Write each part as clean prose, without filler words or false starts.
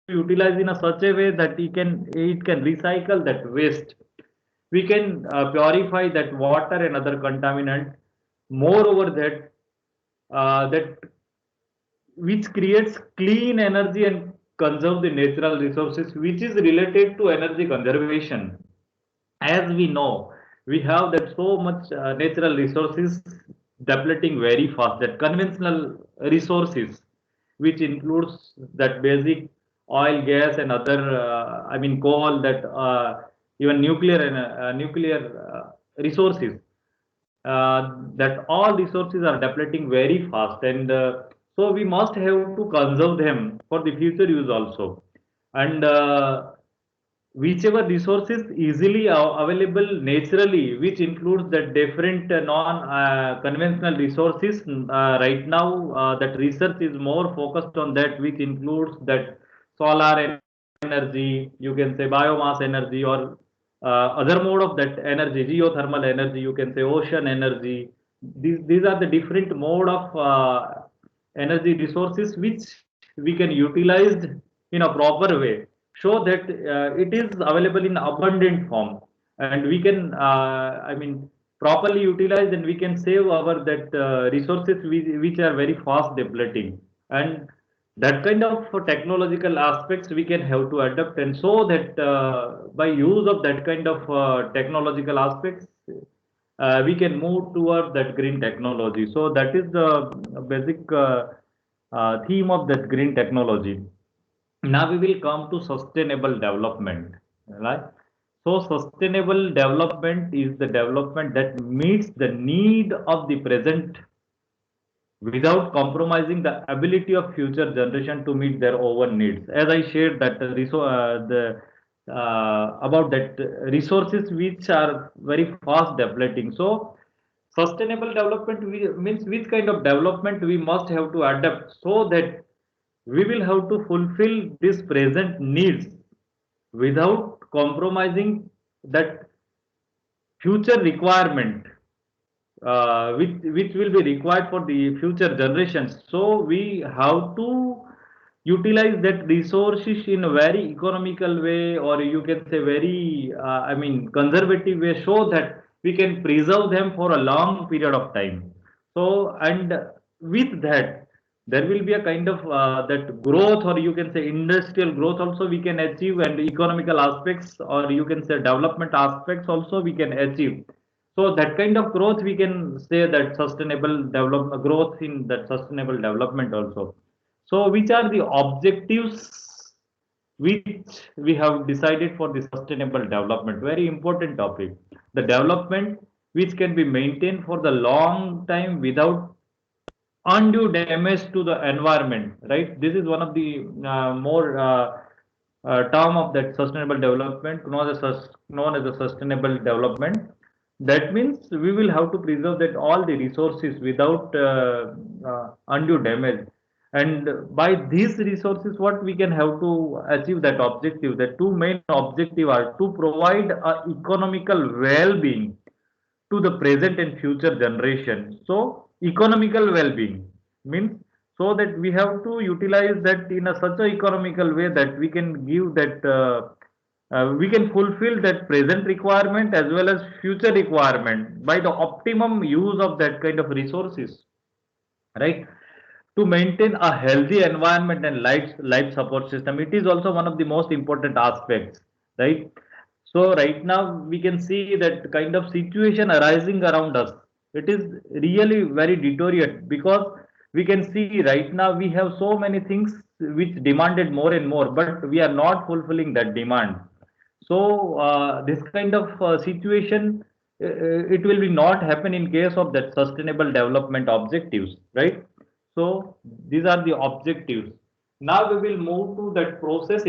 utilize in a such a way that it can recycle that waste. We can purify that water and other contaminant. Moreover, that which creates clean energy and conserve the natural resources, which is related to energy conservation. As we know, we have that so much natural resources depleting very fast. That conventional resources, which includes that basic oil, gas, and other, I mean, coal, that even nuclear and nuclear resources, that all resources are depleting very fast, and so we must have to conserve them for the future use also. And whichever resources easily available naturally, which includes the different non conventional resources. Right now, that research is more focused on that, which includes that solar energy, you can say biomass energy, or other mode of that energy, geothermal energy, you can say ocean energy. These are the different mode of energy resources which we can utilize in a proper way, show that it is available in abundant form, and we can I mean properly utilize, and we can save our that resources which are very fast depleting. And that kind of technological aspects we can have to adapt, and so that by use of that kind of technological aspects, we can move toward that green technology. So that is the basic theme of that green technology. Now we will come to sustainable development, right? So sustainable development is the development that meets the need of the present without compromising the ability of future generation to meet their own needs. As I shared that about that resources which are very fast depleting. So sustainable development means which kind of development we must have to adapt, so that we will have to fulfill these present needs without compromising that future requirement, which will be required for the future generations. So we have to utilize that resources in a very economical way, or you can say very, I mean, conservative way, so that we can preserve them for a long period of time. So, and with that, there will be a kind of that growth, or you can say industrial growth also we can achieve, and economical aspects, or you can say development aspects also we can achieve. So that kind of growth we can say that sustainable develop growth in that sustainable development also. So which are the objectives which we have decided for the sustainable development? Very important topic. The development which can be maintained for the long time without undue damage to the environment, right? This is one of the more term of that sustainable development, known as a sustainable development. That means we will have to preserve that all the resources without undue damage. And by these resources, what we can have to achieve that objective, the two main objective are to provide a economical well-being to the present and future generation. So economical well-being means, so that we have to utilize that in a such a economical way that we can give that we can fulfill that present requirement as well as future requirement by the optimum use of that kind of resources, right? To maintain a healthy environment and life support system, it is also one of the most important aspects, right? So right now we can see that kind of situation arising around us, it is really very deteriorate, because we can see right now we have so many things which demanded more and more, but we are not fulfilling that demand. So this kind of situation, it will be not happen in case of that sustainable development objectives, right? So these are the objectives. Now we will move to that process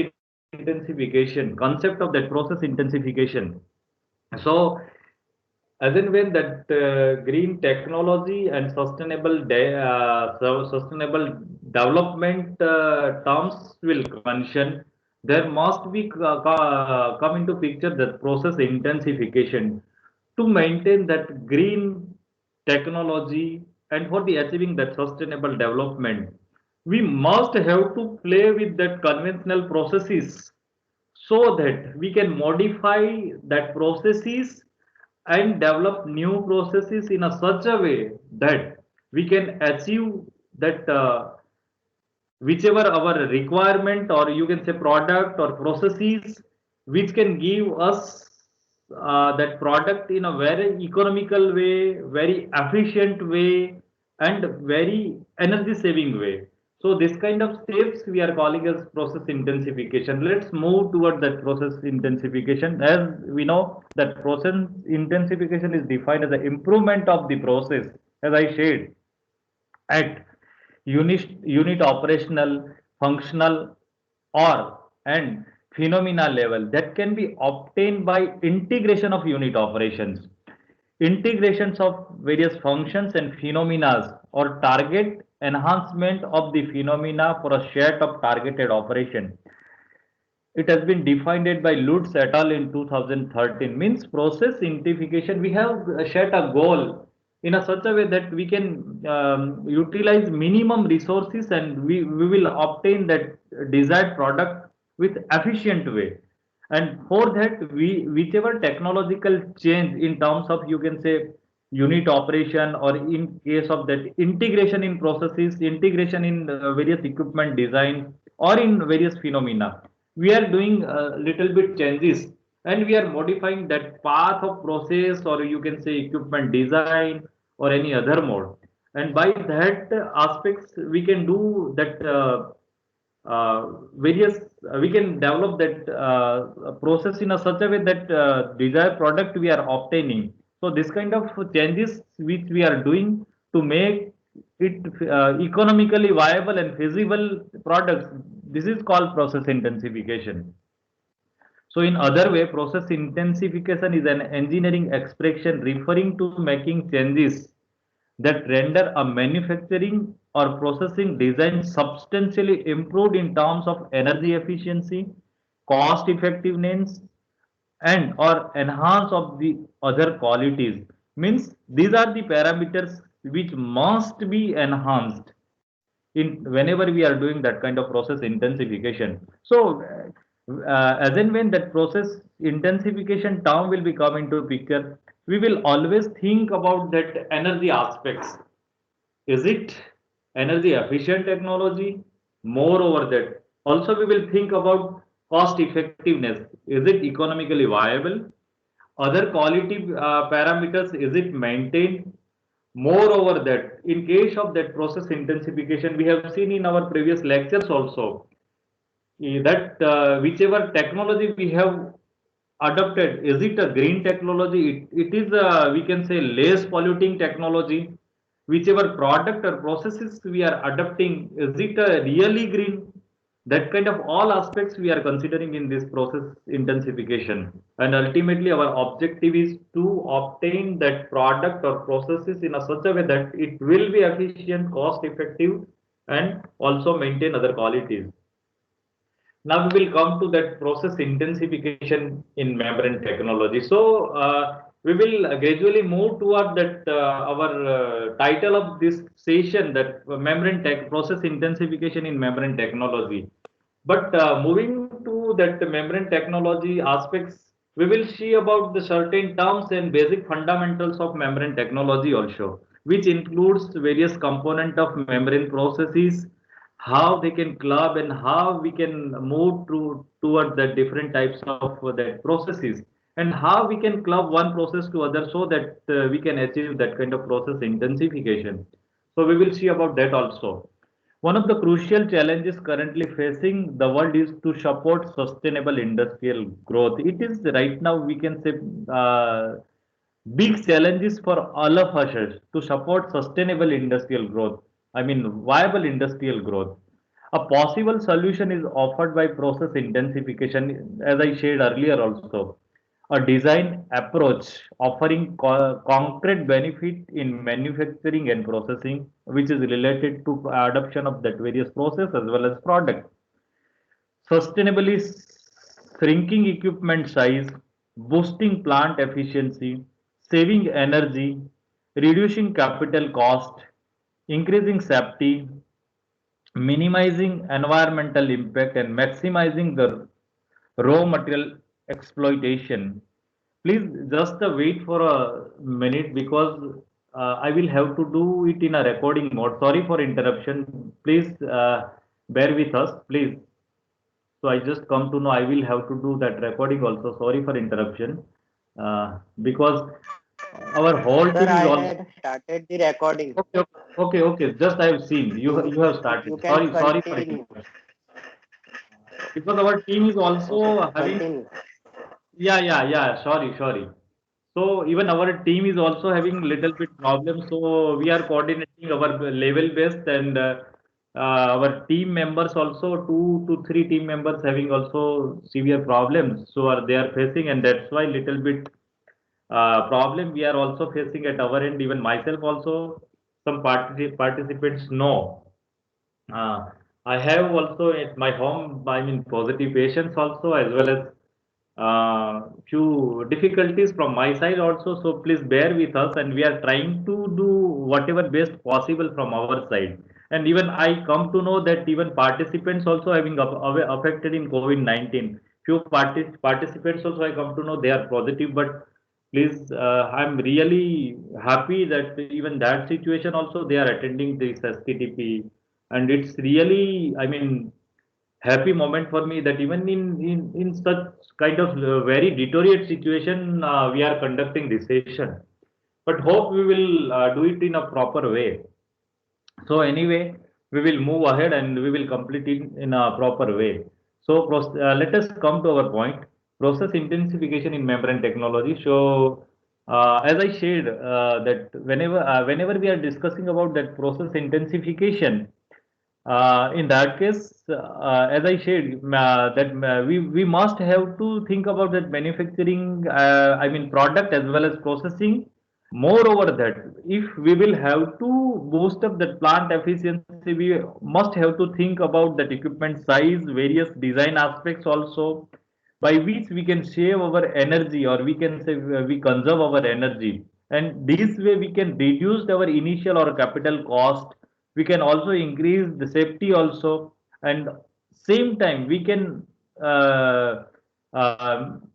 intensification, concept of that process intensification. So as and when that green technology and sustainable development terms will mention, there must be come into picture that process intensification to maintain that green technology and for the achieving that sustainable development. we must have to play with that conventional processes so that we can modify that processes and develop new processes in a such a way that we can achieve that whichever our requirement, or you can say product or processes, which can give us that product in a very economical way, very efficient way, and very energy saving way. So this kind of steps we are calling as process intensification. Let's move toward that process intensification. As we know that process intensification is defined as the improvement of the process, as I shared, at unit operational, functional, or and phenomena level that can be obtained by integration of unit operations, integrations of various functions and phenomena, or target enhancement of the phenomena for a set of targeted operation. It has been defined by Lutz et al. In 2013. Means process simplification. We have set a goal in a such a way that we can utilize minimum resources, and we will obtain that desired product with efficient way. And for that, we whichever technological change in terms of, you can say, unit operation, or in case of that integration in processes, integration in various equipment design, or in various phenomena, we are doing a little bit changes, and we are modifying that path of process, or you can say equipment design, or any other mode. And by that aspects we can do that various we can develop that process in a such a way that desired product we are obtaining. So this kind of changes which we are doing to make it economically viable and feasible products, this is called process intensification. So in other way, process intensification is an engineering expression referring to making changes that render a manufacturing or processing design substantially improved in terms of energy efficiency, cost effectiveness, and or enhance of the other qualities. Means these are the parameters which must be enhanced in whenever we are doing that kind of process intensification. So as and when that process intensification term will be come into picture, we will always think about that energy aspects. Is it energy efficient technology? Moreover, that also we will think about cost effectiveness. Is it economically viable? Other quality parameters, is it maintained? Moreover, that in case of that process intensification, we have seen in our previous lectures also that whichever technology we have adopted, is it a green technology? It is a, we can say, less polluting technology. Whichever product or processes we are adopting, is it a really green? That kind of all aspects we are considering in this process intensification. And ultimately our objective is to obtain that product or processes in a such a way that it will be efficient, cost effective, and also maintain other qualities. Now we will come to that process intensification in membrane technology. So we will gradually move toward that our title of this session, that membrane tech process intensification in membrane technology. But moving to that membrane technology aspects, we will see about the certain terms and basic fundamentals of membrane technology also, which includes various component of membrane processes, how they can club, and how we can move toward the different types of that processes, and how we can club one process to other so that we can achieve that kind of process intensification. So we will see about that also. One of the crucial challenges currently facing the world is to support sustainable industrial growth. It is right now, we can say, big challenges for all of us to support sustainable industrial growth. I mean, viable industrial growth. A possible solution is offered by process intensification, as I shared earlier also. A design approach offering concrete benefit in manufacturing and processing, which is related to adoption of that various process as well as product. Sustainably shrinking equipment size, boosting plant efficiency, saving energy, reducing capital cost, increasing safety, minimizing environmental impact and maximizing the raw material exploitation. Please just wait for a minute because I will have to do it in a recording mode. Sorry for interruption. Please bear with us, please. So I just come to know I will have to do that recording also. Sorry for interruption. Because our whole Sir, team is I all had started the recording. okay, okay, okay. Just I have seen you have started. You can Sorry for continue. interruption. Because our team is Okay, also sir, having continue. yeah. Sorry. So even our team is also having little bit problems. So we are coordinating our level best and our team members also 2 to 3 team members having also severe problems. So they are facing and that's why little bit problem we are also facing at our end. Even myself also some participants know. Uh, I have also at my home, I mean, positive patients also, as well as few difficulties from my side also. So please bear with us, and we are trying to do whatever best possible from our side. And even I come to know that even participants also having affected in COVID-19. Few participants also I come to know they are positive, but please, I'm really happy that even that situation also they are attending this STTP, and it's really, I mean, happy moment for me that even in such kind of very deteriorate situation, we are conducting this session. But hope we will do it in a proper way. So anyway, we will move ahead and we will complete it in a proper way. So let us come to our point, process intensification in membrane technology. So as I shared that whenever we are discussing about that process intensification, in that case, as I shared, that we must have to think about that manufacturing, I mean product as well as processing. Moreover, that if we will have to boost up that plant efficiency, we must have to think about that equipment size, various design aspects also, by which we can save our energy or we can say we conserve our energy. And this way we can reduce our initial or capital cost. We can also increase the safety also, and same time we can uh, um,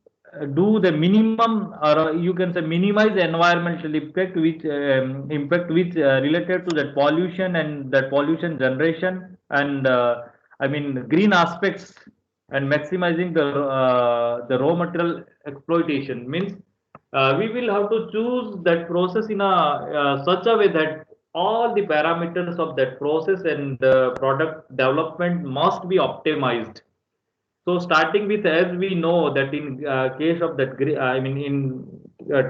do the minimum or you can say minimize the environmental impact which related to that pollution and that pollution generation and I mean green aspects and maximizing the raw material exploitation means we will have to choose that process in a such a way that all the parameters of that process and product development must be optimized. So starting with, as we know that in case of that, I mean in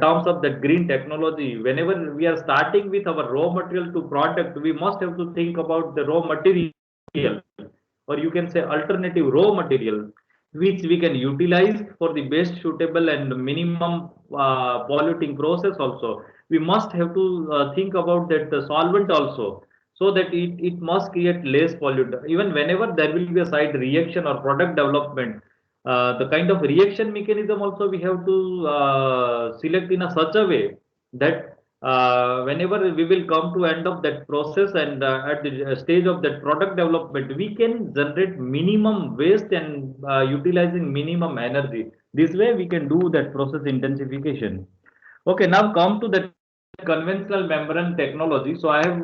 terms of that green technology, whenever we are starting with our raw material to product, we must have to think about the raw material, or you can say alternative raw material, which we can utilize for the best suitable and minimum polluting process also. We must have to think about that the solvent also, so that it must create less pollutant. Even whenever there will be a side reaction or product development, the kind of reaction mechanism also we have to select in a such a way that whenever we will come to end of that process and at the stage of that product development, we can generate minimum waste and utilizing minimum energy. This way we can do that process intensification. Okay, now come to that conventional membrane technology. So I have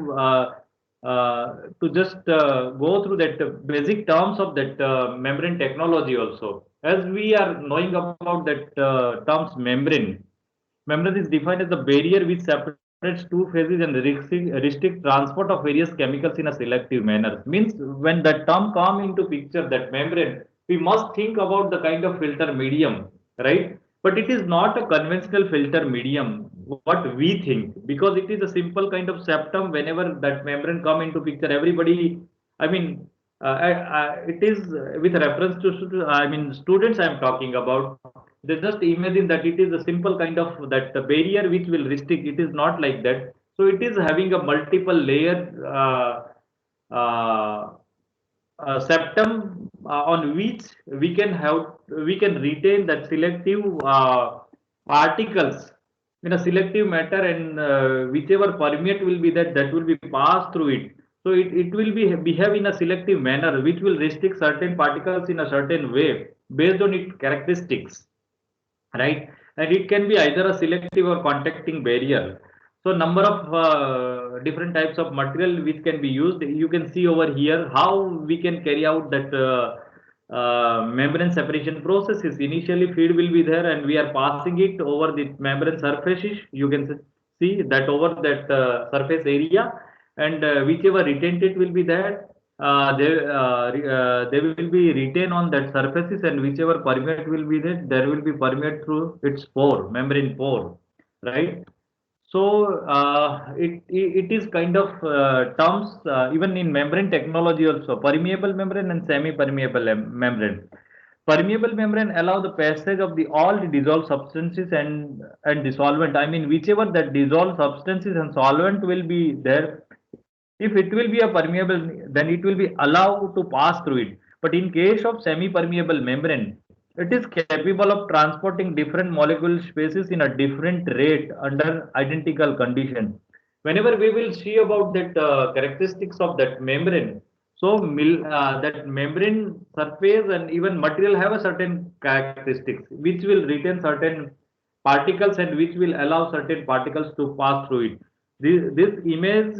to just go through that basic terms of that membrane technology also. As we are knowing about that terms membrane, membrane is defined as a barrier which separates two phases and restrict transport of various chemicals in a selective manner. Means when that term come into picture, that membrane, we must think about the kind of filter medium, right? But it is not a conventional filter medium, what we think, because it is a simple kind of septum. Whenever that membrane come into picture, everybody, I mean, it is with reference to, I mean, students I am talking about. They just imagine that it is a simple kind of that barrier which will restrict. It is not like that. So it is having a multiple layer uh, septum on which we can retain that selective particles in a selective matter, and whichever permeate will be that will be passed through it. So it will be behave in a selective manner, which will restrict certain particles in a certain way based on its characteristics, right? And it can be either a selective or contacting barrier. So number of different types of material which can be used. You can see over here how we can carry out that membrane separation processes. Initially feed will be there and we are passing it over the membrane surfaces. You can see that over that surface area, and whichever retentate will be there, they will be retained on that surfaces, and whichever permeate will be there will be permeate through its pore, membrane pore, right? So it is kind of terms even in membrane technology also, permeable membrane and semi-permeable membrane. Permeable membrane allow the passage of the all the dissolved substances and the solvent. I mean, whichever that dissolved substances and solvent will be there, if it will be a permeable, then it will be allowed to pass through it. But in case of semi-permeable membrane, it is capable of transporting different molecule spaces in a different rate under identical condition. Whenever we will see about that characteristics of that membrane, so that membrane surface and even material have a certain characteristics which will retain certain particles and which will allow certain particles to pass through it. This image,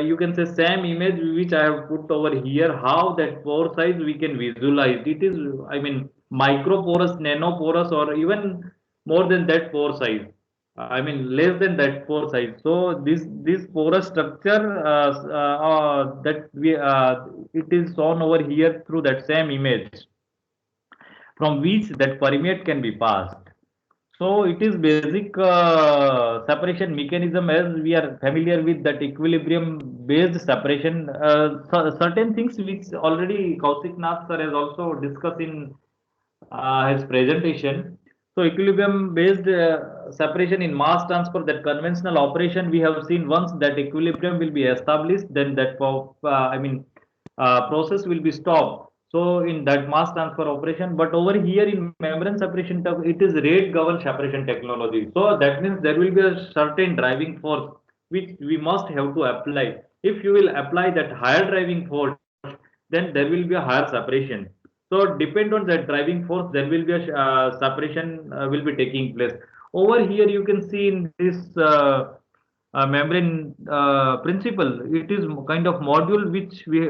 you can say same image which I have put over here, how that pore size we can visualize. It is, I mean, microporous, nanoporous, or even more than that pore size. I mean, less than that pore size. So this porous structure that we it is shown over here through that same image, from which that permeate can be passed. So it is basic separation mechanism, as we are familiar with that equilibrium based separation. Certain things which already Kaushik Nath sir has also discussed in his presentation. So equilibrium based separation in mass transfer, that conventional operation we have seen, once that equilibrium will be established, then that process will be stopped. So in that mass transfer operation, but over here in membrane separation, it is rate governed separation technology. So that means there will be a certain driving force which we must have to apply. If you will apply that higher driving force, then there will be a higher separation. So depend on that driving force, there will be a separation will be taking place. Over here, you can see in this membrane principle, it is kind of module which we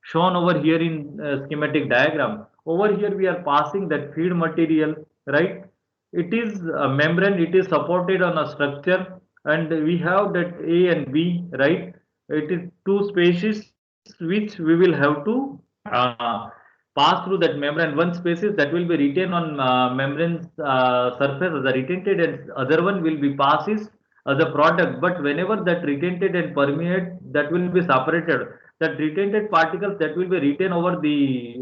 shown over here in schematic diagram. Over here, we are passing that feed material, right? It is a membrane. It is supported on a structure, and we have that A and B, right? It is two species which we will have to pass through that membrane. One species that will be retained on membrane surface as a retentate, and other one will be passes as a product. But whenever that retentate and permeate, that will be separated. That retentate particles that will be retained over the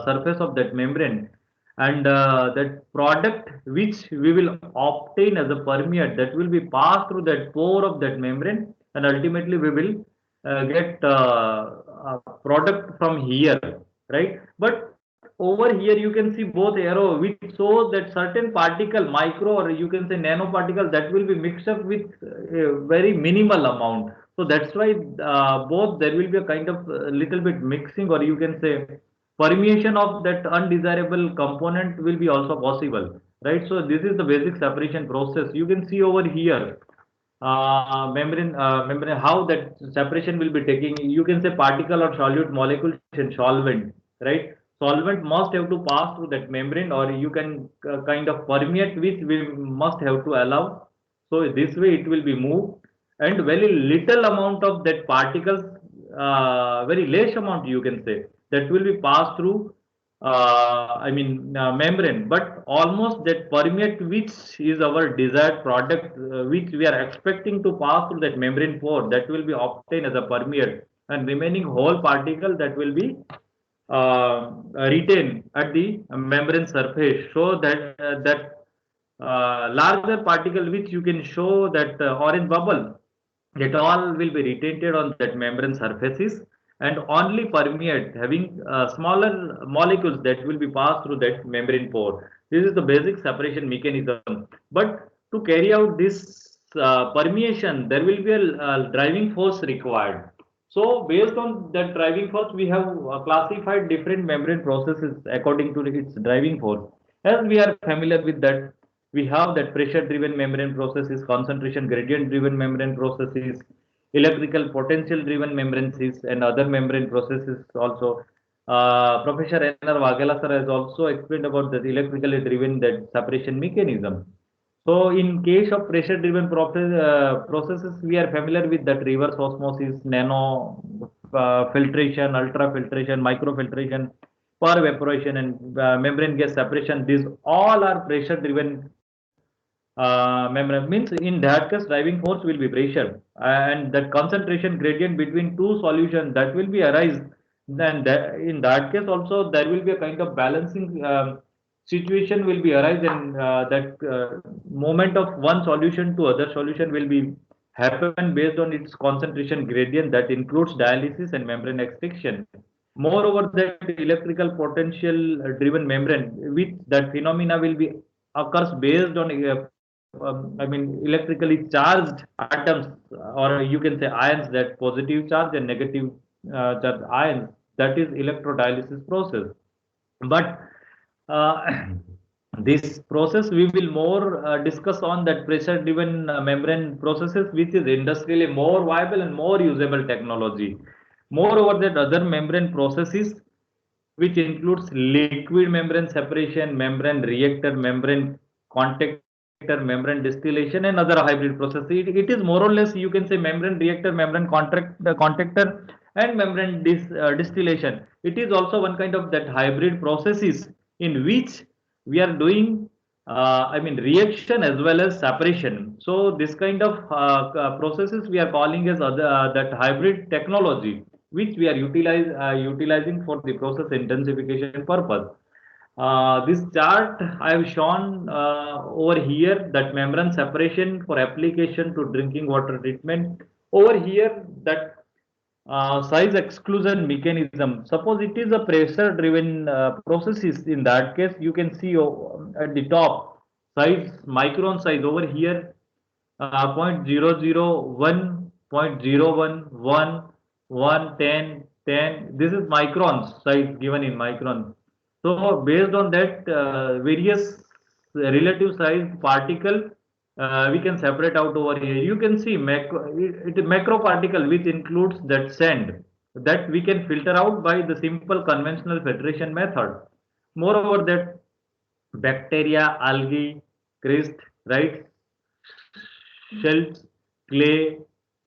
surface of that membrane, and that product which we will obtain as a permeate, that will be passed through that pore of that membrane, and ultimately we will get a product from here, right? But over here you can see both arrow which shows that certain particle, micro or you can say nanoparticle, that will be mixed up with a very minimal amount. So that's why both there will be a kind of little bit mixing, or you can say permeation of that undesirable component will be also possible, right? So this is the basic separation process. You can see over here membrane, how that separation will be taking. You can say particle or solute molecules and solvent, right? Solvent must have to pass through that membrane, or you can kind of permeate, which we must have to allow. So this way it will be moved, and very little amount of that particles, very less amount you can say, that will be passed through membrane, but almost that permeate, which is our desired product, which we are expecting to pass through that membrane pore, that will be obtained as a permeate, and remaining whole particle that will be retained at the membrane surface. So that larger particle, which you can show that orange bubble, that all will be retained on that membrane surfaces, and only permeate having smaller molecules that will be passed through that membrane pore. This is the basic separation mechanism. But to carry out this permeation, there will be a driving force required. So based on that driving force, we have classified different membrane processes according to its driving force. As we are familiar with that, we have that pressure-driven membrane processes, concentration gradient-driven membrane processes, electrical potential-driven membranes, and other membrane processes also. Professor N.R. Waghela sir has also explained about the electrically driven that separation mechanism. So in case of pressure-driven processes, we are familiar with that reverse osmosis, nano filtration, ultrafiltration, microfiltration, power evaporation, and membrane gas separation. These all are pressure-driven membrane. Means in that case, driving force will be pressure, and that concentration gradient between two solutions that will be arise. Then in that case also there will be a kind of balancing. Situation will be arise and that movement of one solution to other solution will be happen based on its concentration gradient that includes dialysis and membrane extraction. Moreover, that electrical potential driven membrane, which that phenomena will be occurs based on electrically charged atoms, or you can say ions, that positive charge and negative charge ions, that is electrodialysis process. But uh, this process we will more discuss on that pressure driven membrane processes, which is industrially more viable and more usable technology. Moreover, that other membrane processes, which includes liquid membrane separation, membrane reactor, membrane contactor, membrane distillation, and other hybrid processes. It is more or less, you can say, membrane reactor, membrane contactor, and membrane distillation. It is also one kind of that hybrid processes in which we are doing, reaction as well as separation. So this kind of processes we are calling as other that hybrid technology, which we are utilizing for the process intensification purpose. This chart I have shown over here, that membrane separation for application to drinking water treatment. Over here, that size exclusion mechanism. Suppose it is a pressure driven processes. In that case, you can see at the top size, micron size over here, 0.001, 0.01, 10. This is microns size given in micron. So based on that, various relative size particle we can separate out over here. You can see it is macro particle, which includes that sand, that we can filter out by the simple conventional filtration method. Moreover, that bacteria, algae, crust, right, shells, clay,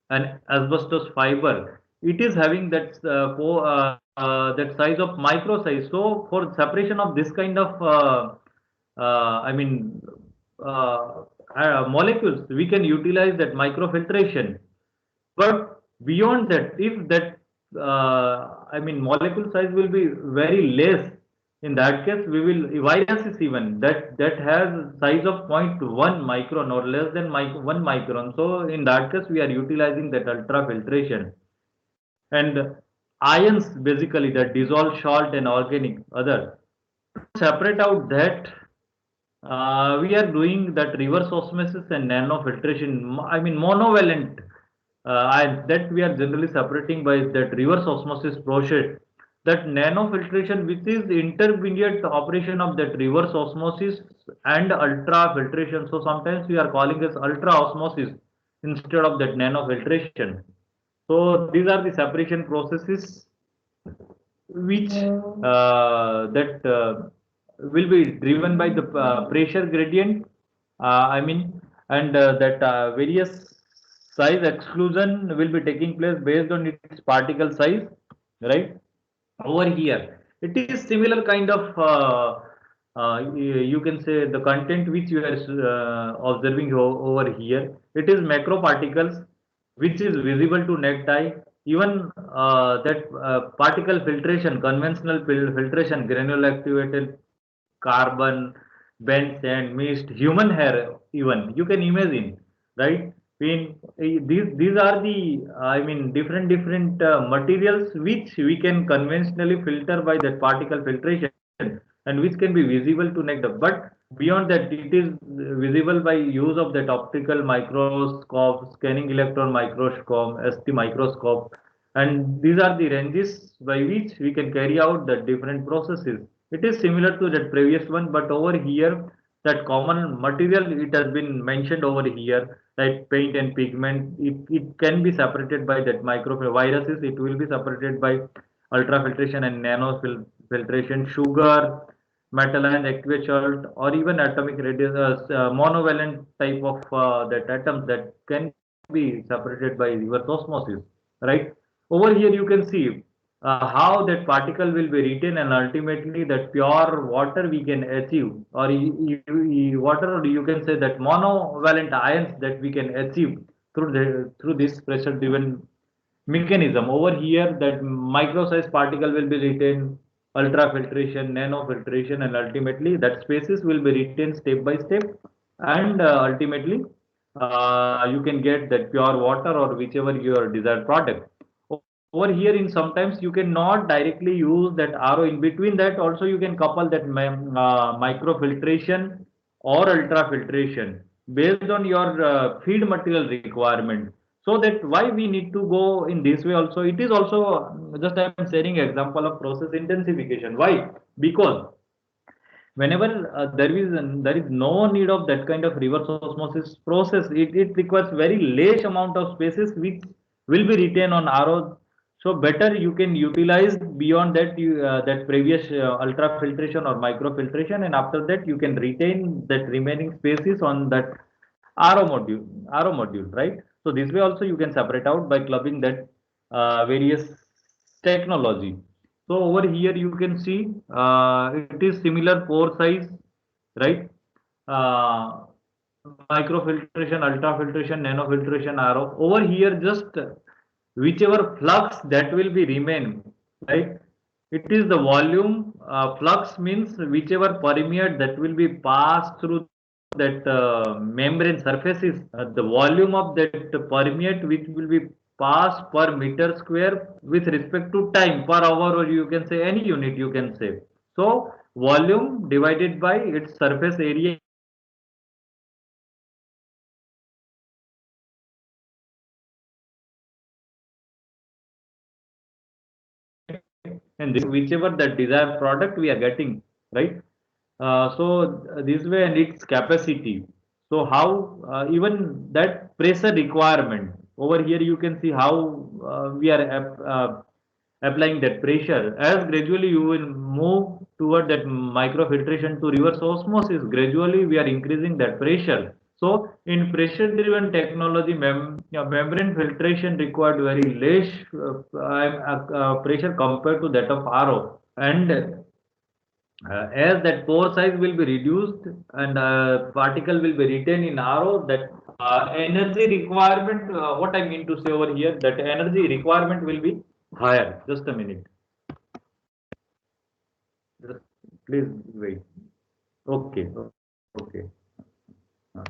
and asbestos fiber. It is having that size of micro size. So for separation of this kind of I mean molecules, we can utilize that microfiltration. But beyond that, if that molecule size will be very less, in that case we will viruses even that has size of zero point 0.1 micron or less than 1 micron. So in that case we are utilizing that ultrafiltration. And ions, basically that dissolved salt and organic other, separate out that we are doing that reverse osmosis and nanofiltration. I mean monovalent ions, that we are generally separating by that reverse osmosis process. That nanofiltration, which is intermediate operation of that reverse osmosis and ultrafiltration. So sometimes we are calling as ultra osmosis instead of that nanofiltration. So these are the separation processes which will be driven by the pressure gradient. And that various size exclusion will be taking place based on its particle size, right? Over here, it is similar kind of you can say the content which you are observing over here. It is macro particles which is visible to naked eye. Even that particle filtration, conventional filtration, granular activated carbon, bent sand, mist, human hair, even you can imagine, right? These are the different materials which we can conventionally filter by that particle filtration, and which can be visible to naked. But beyond that, it is visible by use of that optical microscope, scanning electron microscope, ST microscope. and these are the ranges by which we can carry out the different processes. It is similar to that previous one, but over here, that common material, it has been mentioned over here, like paint and pigment, it can be separated by that microviruses, it will be separated by ultrafiltration and filtration, sugar, metal and aqueous salt, or even atomic radius, monovalent type of that atoms that can be separated by reverse osmosis, right? Over here you can see how that particle will be written, and ultimately that pure water we can achieve, or water, or you can say that monovalent ions that we can achieve through this pressure driven mechanism. Over here, that micro size particle will be written, ultrafiltration, nanofiltration, and ultimately that species will be written step by step, and ultimately you can get that pure water or whichever your desired product. Over here, in sometimes you cannot directly use that RO. In between that, also you can couple that microfiltration or ultrafiltration based on your feed material requirement. So that why we need to go in this way also. It is also just I am sharing example of process intensification. Why? Because whenever there is no need of that kind of reverse osmosis process, it requires very less amount of spaces which will be retained on RO. So better you can utilize beyond that that previous ultra filtration or micro filtration, and after that you can retain that remaining spaces on that RO module, right? So this way also you can separate out by clubbing that various technology. So over here you can see it is similar pore size, right? Uh, Microfiltration, ultrafiltration, nanofiltration, RO. Over here, just whichever flux that will be remain, right? It is the volume. Flux means whichever permeate that will be passed through that membrane surfaces. The volume of that permeate which will be passed per meter square with respect to time per hour, or you can say any unit you can say. So volume divided by its surface area is equal to flux divided by its permeate area, right? So this way you can utilize that right? And this whichever the desired product we are getting, right? This way, and its capacity. So how even that pressure requirement over here you can see how we are applying that pressure. As gradually you will move toward that microfiltration to reverse osmosis, gradually we are increasing that pressure. So in pressure-driven technology, membrane filtration required very less pressure compared to that of RO, and as that pore size will be reduced and particle will be retained in RO, that energy requirement, what I mean to say over here, that energy requirement will be higher. Just a minute. Just please wait. Okay, okay. Uh,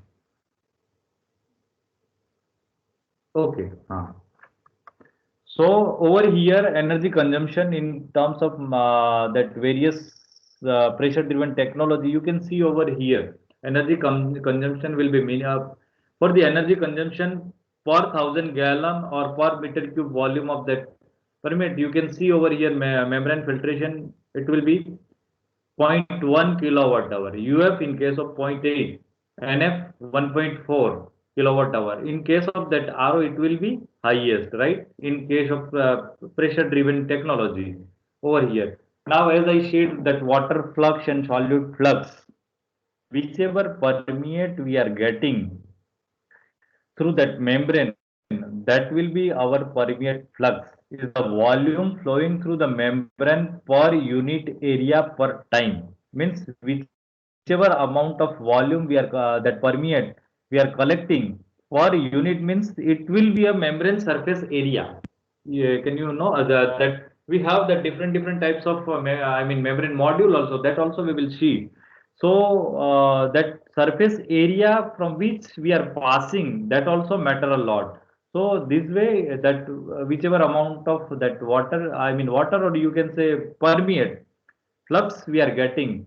Okay. So over here, energy consumption in terms of that various pressure-driven technology, you can see over here, energy consumption will be for the energy consumption per 1,000 gallon or per meter cube volume of that permit. You can see over here membrane filtration. It will be zero point 0.1 kilowatt hour. UF in case of zero point 0.8, NF 1.4 kilowatt hour. In case of that RO, it will be highest, right? In case of pressure driven technology over here. Now, as I said, that water flux and solute flux, whichever permeate we are getting through that membrane, that will be our permeate flux, is the volume flowing through the membrane per unit area per time. Means whichever amount of volume we are that permeate we are collecting per unit, means it will be a membrane surface area. Yeah, can you know that we have the different types of I mean membrane module also, that also we will see. So that surface area from which we are passing, that also matter a lot. So this way that whichever amount of that water, I mean water, or you can say permeate flux we are getting.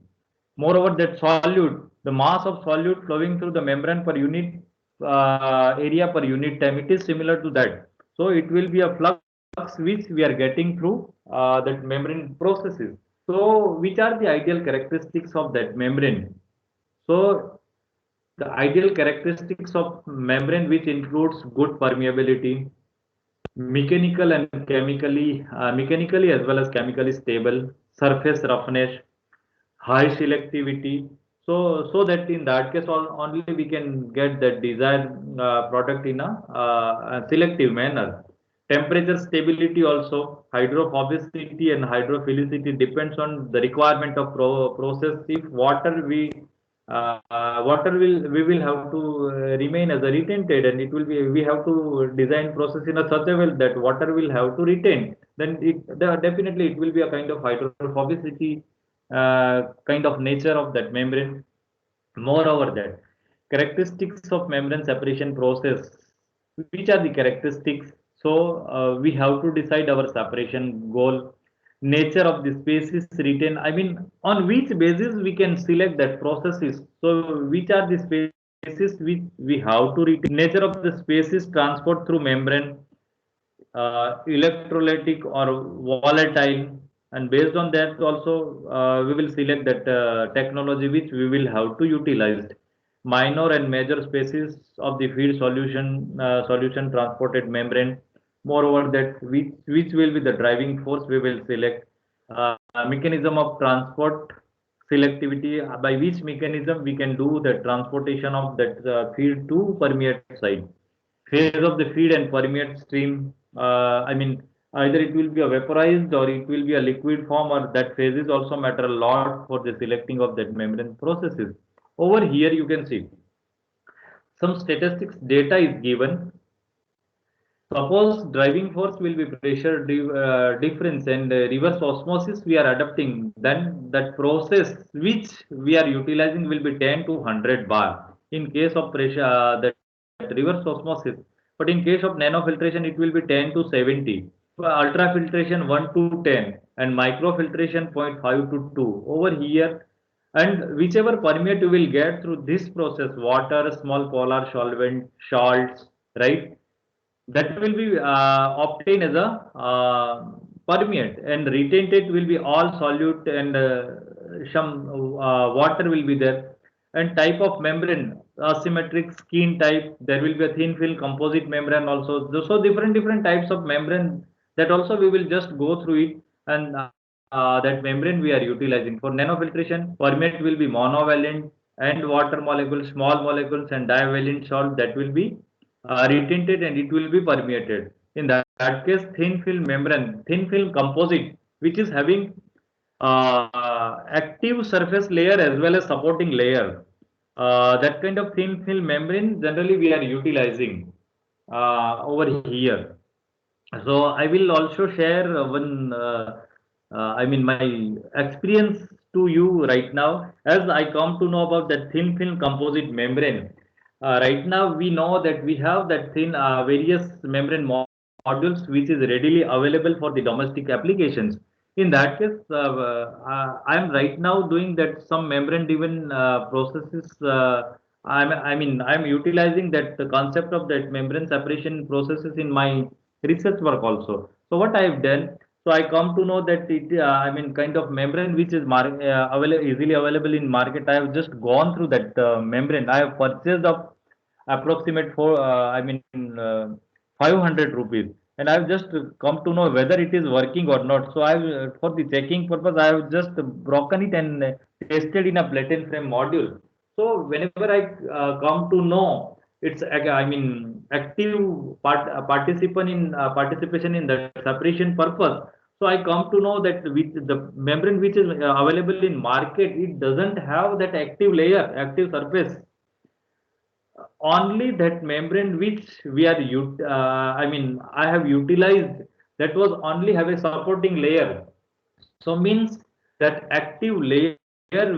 Moreover, that solute, the mass of solute flowing through the membrane per unit area per unit time, it is similar to that. So it will be a flux which we are getting through that membrane processes. So, which are the ideal characteristics of that membrane? So, the ideal characteristics of membrane, which includes good permeability, mechanically as well as chemically stable, surface roughness, high selectivity. So that in that case, only we can get the desired product in a selective manner. Temperature stability also, hydrophobicity and hydrophilicity depends on the requirement of process. If water we will have to remain as a retented, and it will be we have to design process in a such a way that water will have to retain. Then definitely it will be a kind of hydrophobicity kind of nature of that membrane. Moreover, that characteristics of membrane separation process, which are the characteristics? So we have to decide our separation goal, nature of the species retained. I mean, on which basis we can select that processes. So which are the species which we have to retain? Nature of the species transport through membrane, electrolytic or volatile, and based on that also we will select that technology which we will have to utilize. Minor and major species of the feed solution transported membrane. Moreover, that which will be the driving force we will select. Mechanism of transport selectivity, by which mechanism we can do the transportation of that feed to permeate site. Phase of the feed and permeate stream. I mean, either it will be a vaporized or it will be a liquid form, or that phases also matter a lot for the selecting of that membrane processes. Over here, you can see some statistics data is given. Suppose driving force will be pressure difference and reverse osmosis we are adapting, then that process which we are utilizing will be 10 to 100 bar in case of pressure that reverse osmosis. But in case of nanofiltration, it will be 10 to 70. Ultrafiltration 1 to 10 and microfiltration zero point 0.5 to 2. Over here, and whichever permeate you will get through this process, water, small polar solvent, salts, right? That will be obtained as a permeate, and retentate will be all solute, and some water will be there. And type of membrane, asymmetric skin type, there will be a thin film composite membrane also. So different types of membrane, that also we will just go through it. And that membrane we are utilizing for nanofiltration, permeate will be monovalent, and water molecules, small molecules, and divalent salt, that will be retinted, and it will be permeated. In that case, thin film membrane, thin film composite, which is having active surface layer as well as supporting layer. That kind of thin film membrane generally we are utilizing over here. So I will also share I mean, my experience to you right now, as I come to know about that thin film composite membrane. Right now, we know that we have that thin various membrane modules which is readily available for the domestic applications. In that case, I am right now doing that some membrane-driven processes. I'm utilizing that the concept of that membrane separation processes in my research work also. So what I have done, so I come to know that I mean, kind of membrane which is easily available in market. I have just gone through that membrane. I have purchased of approximate for, 500 rupees, and I've just come to know whether it is working or not. So I, for the checking purpose, I have just broken it and tested in a platen frame module. So whenever I come to know it's active participation in the separation purpose. So I come to know that with the membrane which is available in market, it doesn't have that active layer, active surface. Only that membrane which we are I have utilized, that was only have a supporting layer. So means that active layer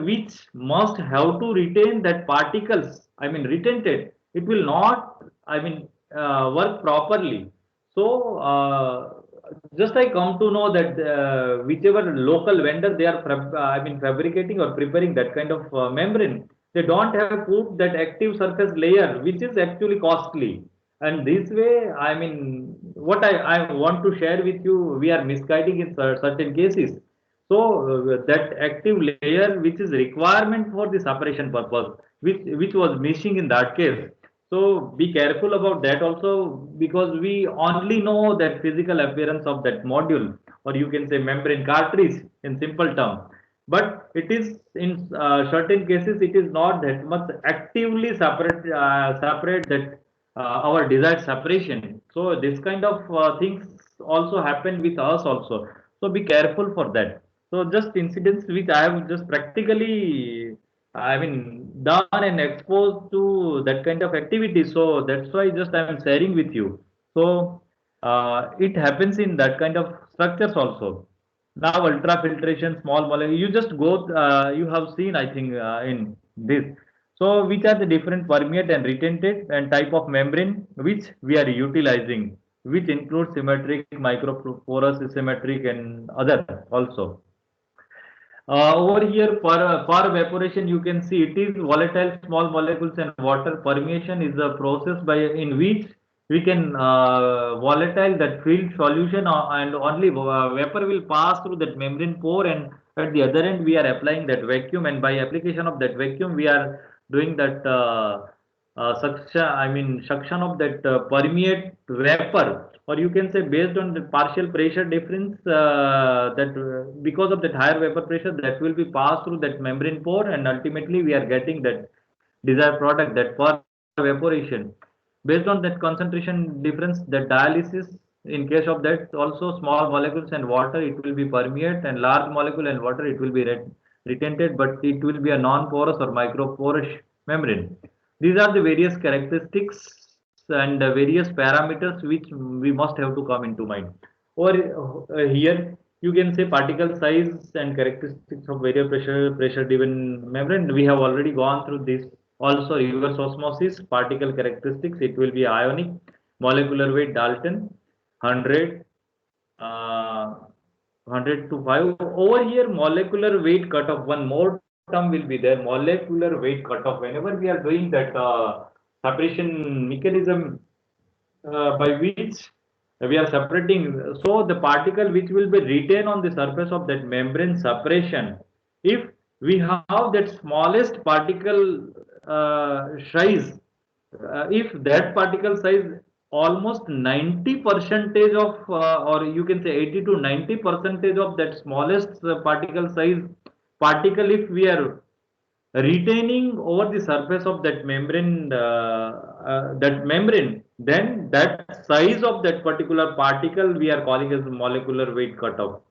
which must have to retain that particles, I mean retented, it will not, work properly. So just I come to know that whichever local vendor they are fabricating or preparing that kind of membrane, they don't have put that active surface layer, which is actually costly. And this way, what I want to share with you, we are misguiding in certain cases. So that active layer which is requirement for the separation purpose, which was missing in that case. So be careful about that also, because we only know that physical appearance of that module, or you can say membrane cartridge in simple term. But it is in certain cases it is not that much actively separate that our desired separation. So this kind of things also happen with us also. So be careful for that. So just incidents which I have just practically, I mean, done and exposed to that kind of activity. So that's why just I am sharing with you. So it happens in that kind of structures also. Now ultrafiltration, small molecule, you just go, you have seen, I think, in this. So which are the different permeate and retentate and type of membrane which we are utilizing, which includes symmetric, microporous, asymmetric, and other also. Over here, for evaporation, you can see it is volatile small molecules and water. Permeation is the process by in which we can volatile that filled solution, and only vapor will pass through that membrane pore, and at the other end we are applying that vacuum, and by application of that vacuum we are doing that suction, I mean suction of that permeate vapor, or you can say based on the partial pressure difference, that because of that higher vapor pressure that will be passed through that membrane pore, and ultimately we are getting that desired product, that for evaporation. Based on that concentration difference, the dialysis, in case of that also small molecules and water it will be permeate, and large molecule and water it will be retented, but it will be a non-porous or microporous membrane. These are the various characteristics and various parameters which we must have to come into mind. Or here you can say particle size and characteristics of various pressure driven membrane. We have already gone through this. Also reverse osmosis, particle characteristics, it will be ionic, molecular weight Dalton, 100, 100 to 5. Over here, molecular weight cutoff, one more term will be there, molecular weight cutoff. Whenever we are doing that separation mechanism by which we are separating, so the particle which will be retained on the surface of that membrane separation, if we have that smallest particle size, if that particle size almost 90 percentage of, or you can say 80 to 90 percentage of that smallest particle size particle, if we are retaining over the surface of that membrane, then that size of that particular particle we are calling as molecular weight cutoff,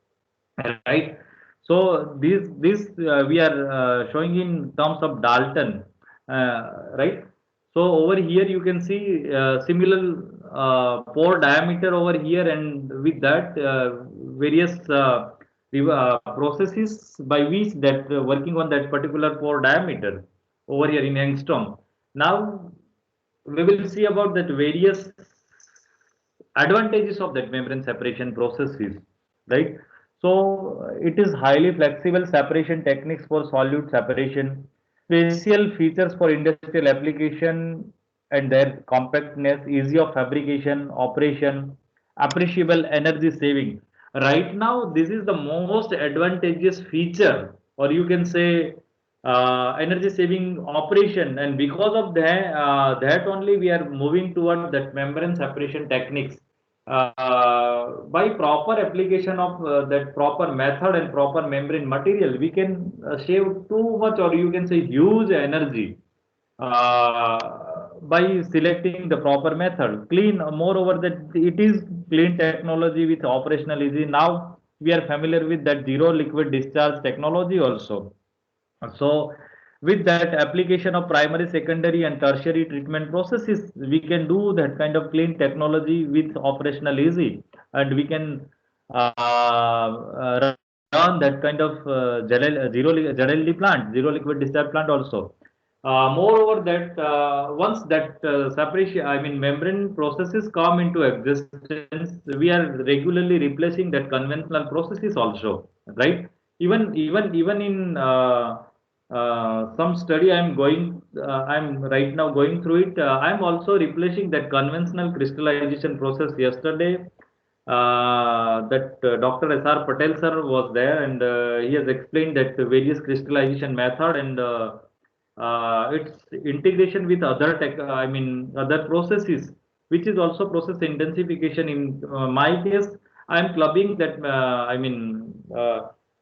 right? So this we are showing in terms of Dalton, right? So over here you can see similar pore diameter over here, and with that various processes by which that working on that particular pore diameter over here in angstrom. Now we will see about that various advantages of that membrane separation processes, right? So it is highly flexible separation techniques for solute separation, special features for industrial application and their compactness, easy of fabrication, operation, appreciable energy saving. Right now, this is the most advantageous feature, or you can say energy saving operation, and because of that only we are moving toward that membrane separation techniques. By proper application of that proper method and proper membrane material, we can save too much, or you can say huge energy, by selecting the proper method. Clean, moreover, that it is clean technology with operational easy. Now we are familiar with that zero liquid discharge technology also. So with that application of primary, secondary, and tertiary treatment processes, we can do that kind of clean technology with operational easy, and we can run that kind of ZLD plant, zero liquid discharge plant also. Moreover, that once that separation, I mean membrane processes come into existence, we are regularly replacing that conventional processes also, right? Even in some study I am going I'm right now going through it. I'm also replacing that conventional crystallization process yesterday. That Dr. S.R. Patel sir was there, and he has explained that the various crystallization method and its integration with other I mean other processes, which is also process intensification. In my case, I am clubbing that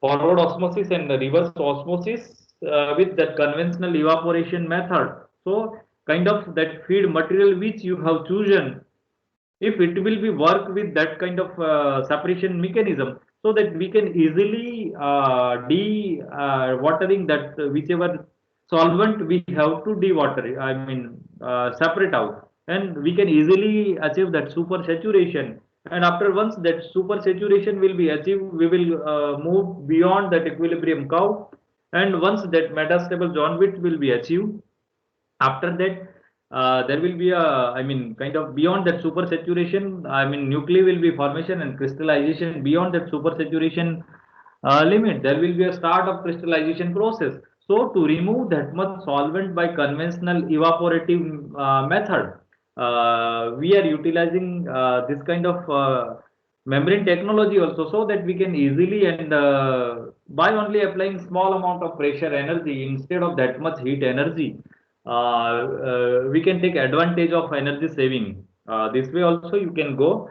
forward osmosis and reverse osmosis with that conventional evaporation method. So kind of that feed material which you have chosen, if it will be work with that kind of separation mechanism, so that we can easily de watering that whichever solvent we have to de-water, separate out, and we can easily achieve that super saturation. And after once that super saturation will be achieved, we will move beyond that equilibrium curve, and once that metastable zone width will be achieved, after that there will be a, kind of beyond that super saturation, nuclei will be formation and crystallization. Beyond that super saturation limit, there will be a start of crystallization process. So to remove that much solvent by conventional evaporative method, we are utilizing this kind of membrane technology also, so that we can easily, and by only applying small amount of pressure energy instead of that much heat energy, we can take advantage of energy saving. This way also you can go,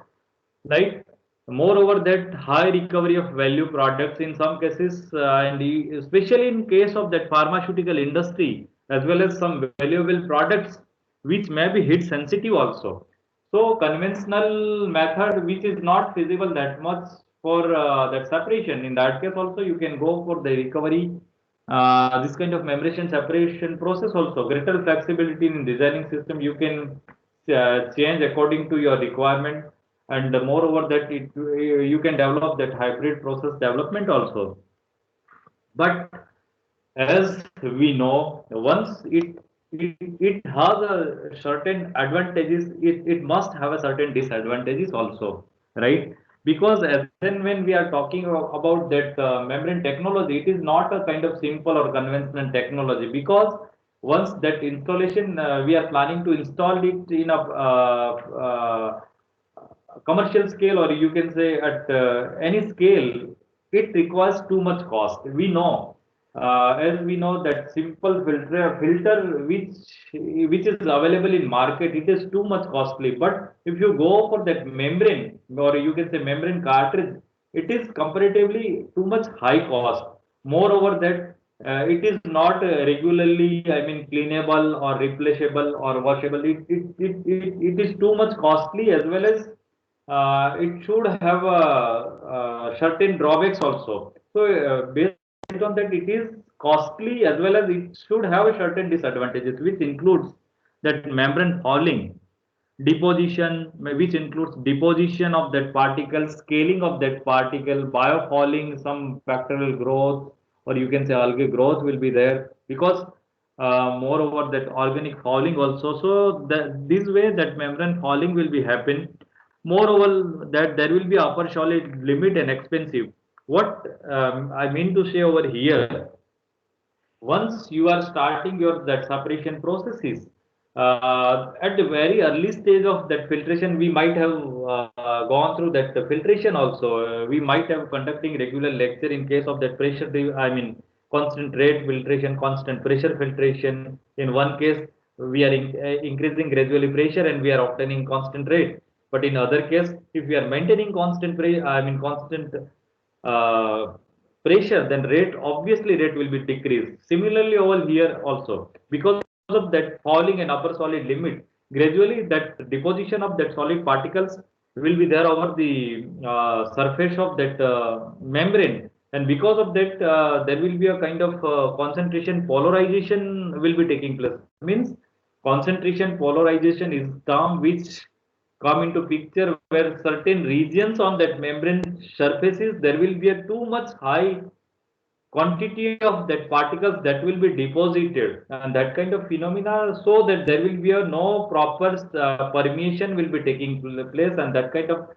right? Moreover, that high recovery of value products in some cases, especially in case of that pharmaceutical industry, as well as some valuable products which may be heat sensitive also. So conventional method which is not feasible that much for that separation. In that case also you can go for the recovery. This kind of membrane separation process also greater flexibility in designing system. You can change according to your requirement, and moreover that you can develop that hybrid process development also. But as we know, once it has a certain advantages, it must have a certain disadvantages also, right? Because as and when we are talking about that membrane technology, it is not a kind of simple or conventional technology, because once that installation, we are planning to install it in a commercial scale, or you can say at any scale, it requires too much cost. We know, as we know that simple filter which is available in market, it is too much costly. But if you go for that membrane, or you can say membrane cartridge, it is comparatively too much high cost. Moreover that it is not regularly, cleanable or replaceable or washable. It is too much costly, as well as it should have certain drawbacks also. So based on that, it is costly, as well as it should have a certain disadvantages, which includes that membrane fouling, deposition, which includes deposition of that particle, scaling of that particle, biofouling, some bacterial growth, or you can say algae growth will be there, because moreover that organic fouling also. So that this way that membrane fouling will be happen. Moreover that there will be upper solid limit and expensive. What I mean to say over here, once you are starting your that separation processes, at the very early stage of that filtration, we might have gone through that filtration also. We might have conducting regular lecture in case of that pressure, constant rate filtration, constant pressure filtration. In one case we are increasing gradually pressure and we are obtaining constant rate, but in other case, if we are maintaining constant constant uh, pressure, then rate, obviously rate will be decreased. Similarly over here also, because of that falling and upper solid limit, gradually that deposition of that solid particles will be there over the surface of that membrane, and because of that there will be a kind of concentration polarization will be taking place. Means concentration polarization is term which come into picture, where certain regions on that membrane surfaces, there will be a too much high quantity of that particles that will be deposited, and that kind of phenomena, so that there will be a no proper permeation will be taking place, and that kind of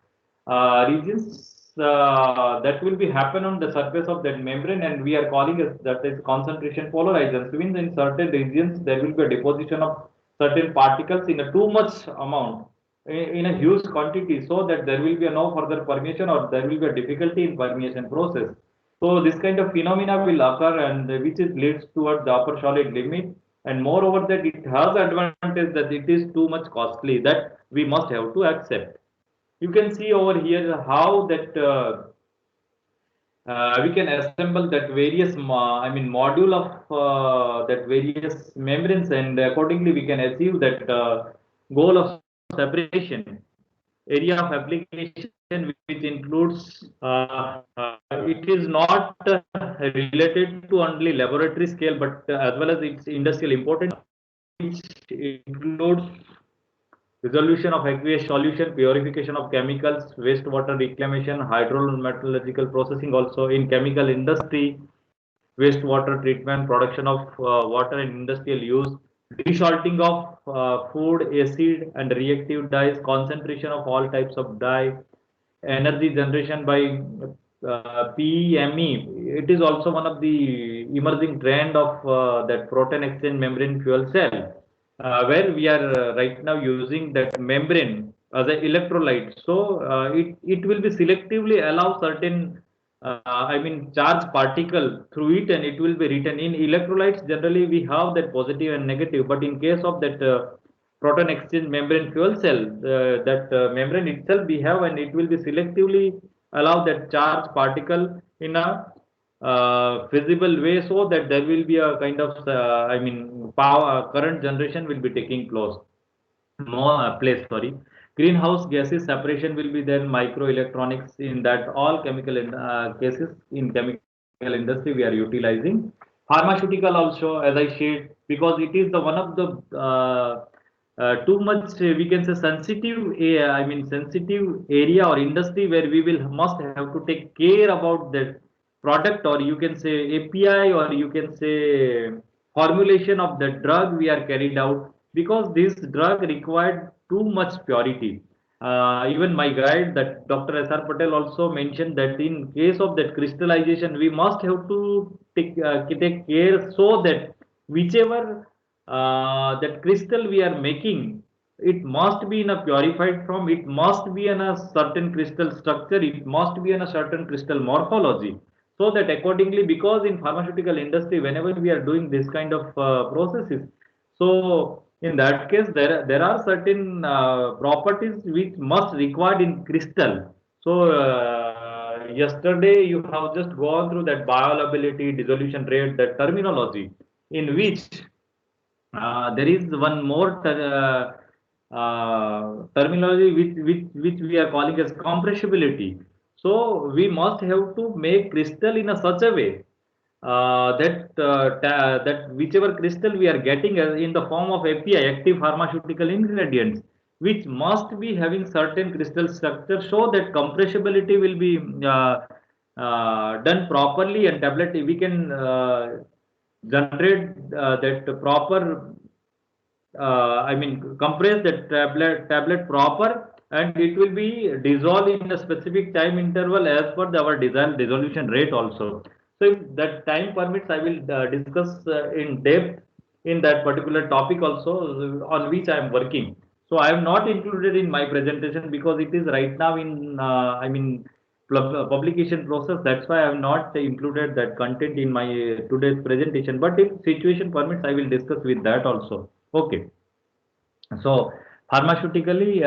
regions that will be happen on the surface of that membrane, and we are calling it that is concentration polarization. So means in certain regions there will be a deposition of certain particles in a too much amount, in a huge quantity, so that there will be a no further permeation, or there will be a difficulty in permeation process. So this kind of phenomena will occur, and which is leads towards the upper solid limit. And moreover, that it has advantage that it is too much costly, that we must have to accept. You can see over here how that we can assemble that various I mean module of that various membranes, and accordingly we can achieve that goal of separation. Area of application, which includes it is not related to only laboratory scale, but as well as its industrial importance, which includes resolution of aqueous solution, purification of chemicals, wastewater reclamation, hydrometallurgical processing also in chemical industry, wastewater treatment, production of water in industrial use, desalting of food, acid and reactive dyes, concentration of all types of dye, energy generation by PME. It is also one of the emerging trend of that proton exchange membrane fuel cell, where we are right now using that membrane as an electrolyte. So it will be selectively allow certain I mean charge particle through it, and it will be written in electrolytes. Generally, we have that positive and negative, but in case of that proton exchange membrane fuel cell, that membrane itself we have, and it will be selectively allow that charge particle in a feasible way, so that there will be a kind of I mean power current generation will be taking more place, sorry. Greenhouse gases separation will be there, microelectronics, in that all chemical cases in chemical industry we are utilizing. Pharmaceutical also, as I shared, because it is the one of the too much we can say sensitive I mean sensitive area or industry, where we will must have to take care about that product, or you can say API, or you can say formulation of the drug we are carried out, because this drug required too much purity. Even my guide, that Dr. S.R. Patel, also mentioned that in case of that crystallization, we must have to take care, so that whichever that crystal we are making, it must be in a purified form, it must be in a certain crystal structure, it must be in a certain crystal morphology, so that accordingly, because in pharmaceutical industry, whenever we are doing this kind of processes, so in that case, there are certain properties which must required in crystal. So yesterday you have just gone through that bioavailability, dissolution rate, that terminology, in which there is one more terminology which we are calling as compressibility. So we must have to make crystal in a such a way that whichever crystal we are getting in the form of API, active pharmaceutical ingredients, which must be having certain crystal structure, so that compressibility will be done properly, and tablet we can generate that proper I mean compress that tablet proper, and it will be dissolved in a specific time interval as per our desired dissolution rate also. So if that time permits, I will discuss in depth in that particular topic also, on which I am working. So I am not included in my presentation, because it is right now in I mean publication process. That's why I have not included that content in my today's presentation. But if situation permits, I will discuss with that also. Okay. So pharmaceutically,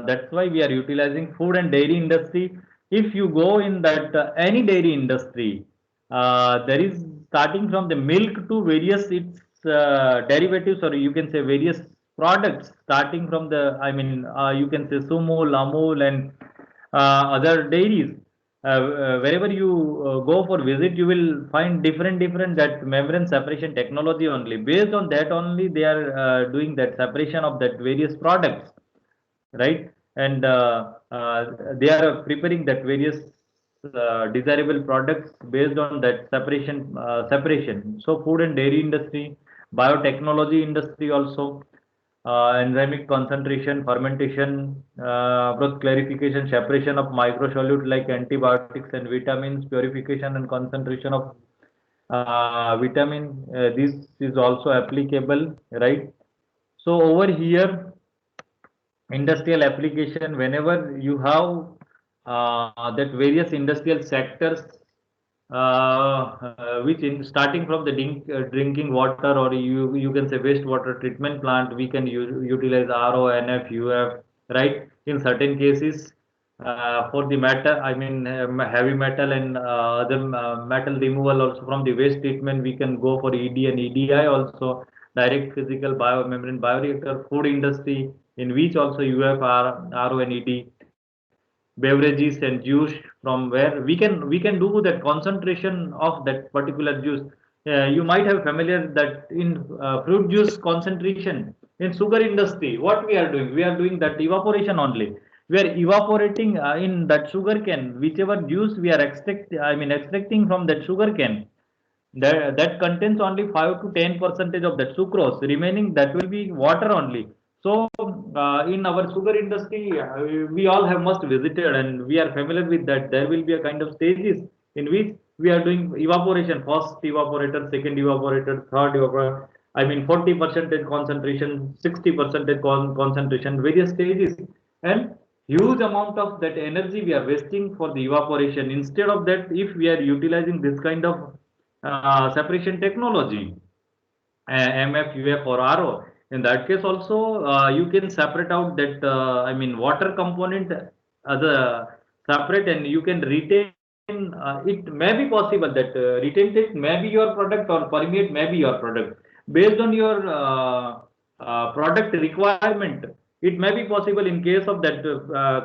that's why we are utilizing food and dairy industry. If you go in that any dairy industry, there is starting from the milk to various its derivatives, or you can say various products, starting from the you can say Sumul, Amul, and other dairies. Wherever you go for visit, you will find different that membrane separation technology only. Based on that only, they are doing that separation of that various products, right? And they are preparing that various desirable products based on that separation. So food and dairy industry, biotechnology industry also, enzymic concentration, fermentation, both clarification, separation of microsolute like antibiotics and vitamins, purification and concentration of vitamin. This is also applicable, right? So over here, industrial application, whenever you have that various industrial sectors which in starting from the drinking water, or you can say wastewater treatment plant, we can utilize RO, NF, UF, right? In certain cases, for the metal, I mean heavy metal and other metal removal also from the waste treatment, we can go for ED and EDI also, direct physical biomembrane bioreactor, food industry, in which also UF, RO and ED, beverages and juice, from where we can do that concentration of that particular juice. You might have familiar that in fruit juice concentration in sugar industry, what we are doing that evaporation only. We are evaporating in that sugar cane, whichever juice we are extracting from that sugar cane, that contains only 5 to 10 percentage of that sucrose, remaining that will be water only. So in our sugar industry, we all have must visited and we are familiar with that. There will be a kind of stages in which we are doing evaporation, first evaporator, second evaporator, third evaporator, I mean 40 percentage concentration, 60 percentage concentration, various stages, and huge amount of that energy we are wasting for the evaporation. Instead of that, if we are utilizing this kind of separation technology, MF, UF, or RO. In that case, also you can separate out that water component as a separate, and you can retain. It may be possible that retain it may be your product or permeate may be your product based on your product requirement. It may be possible in case of that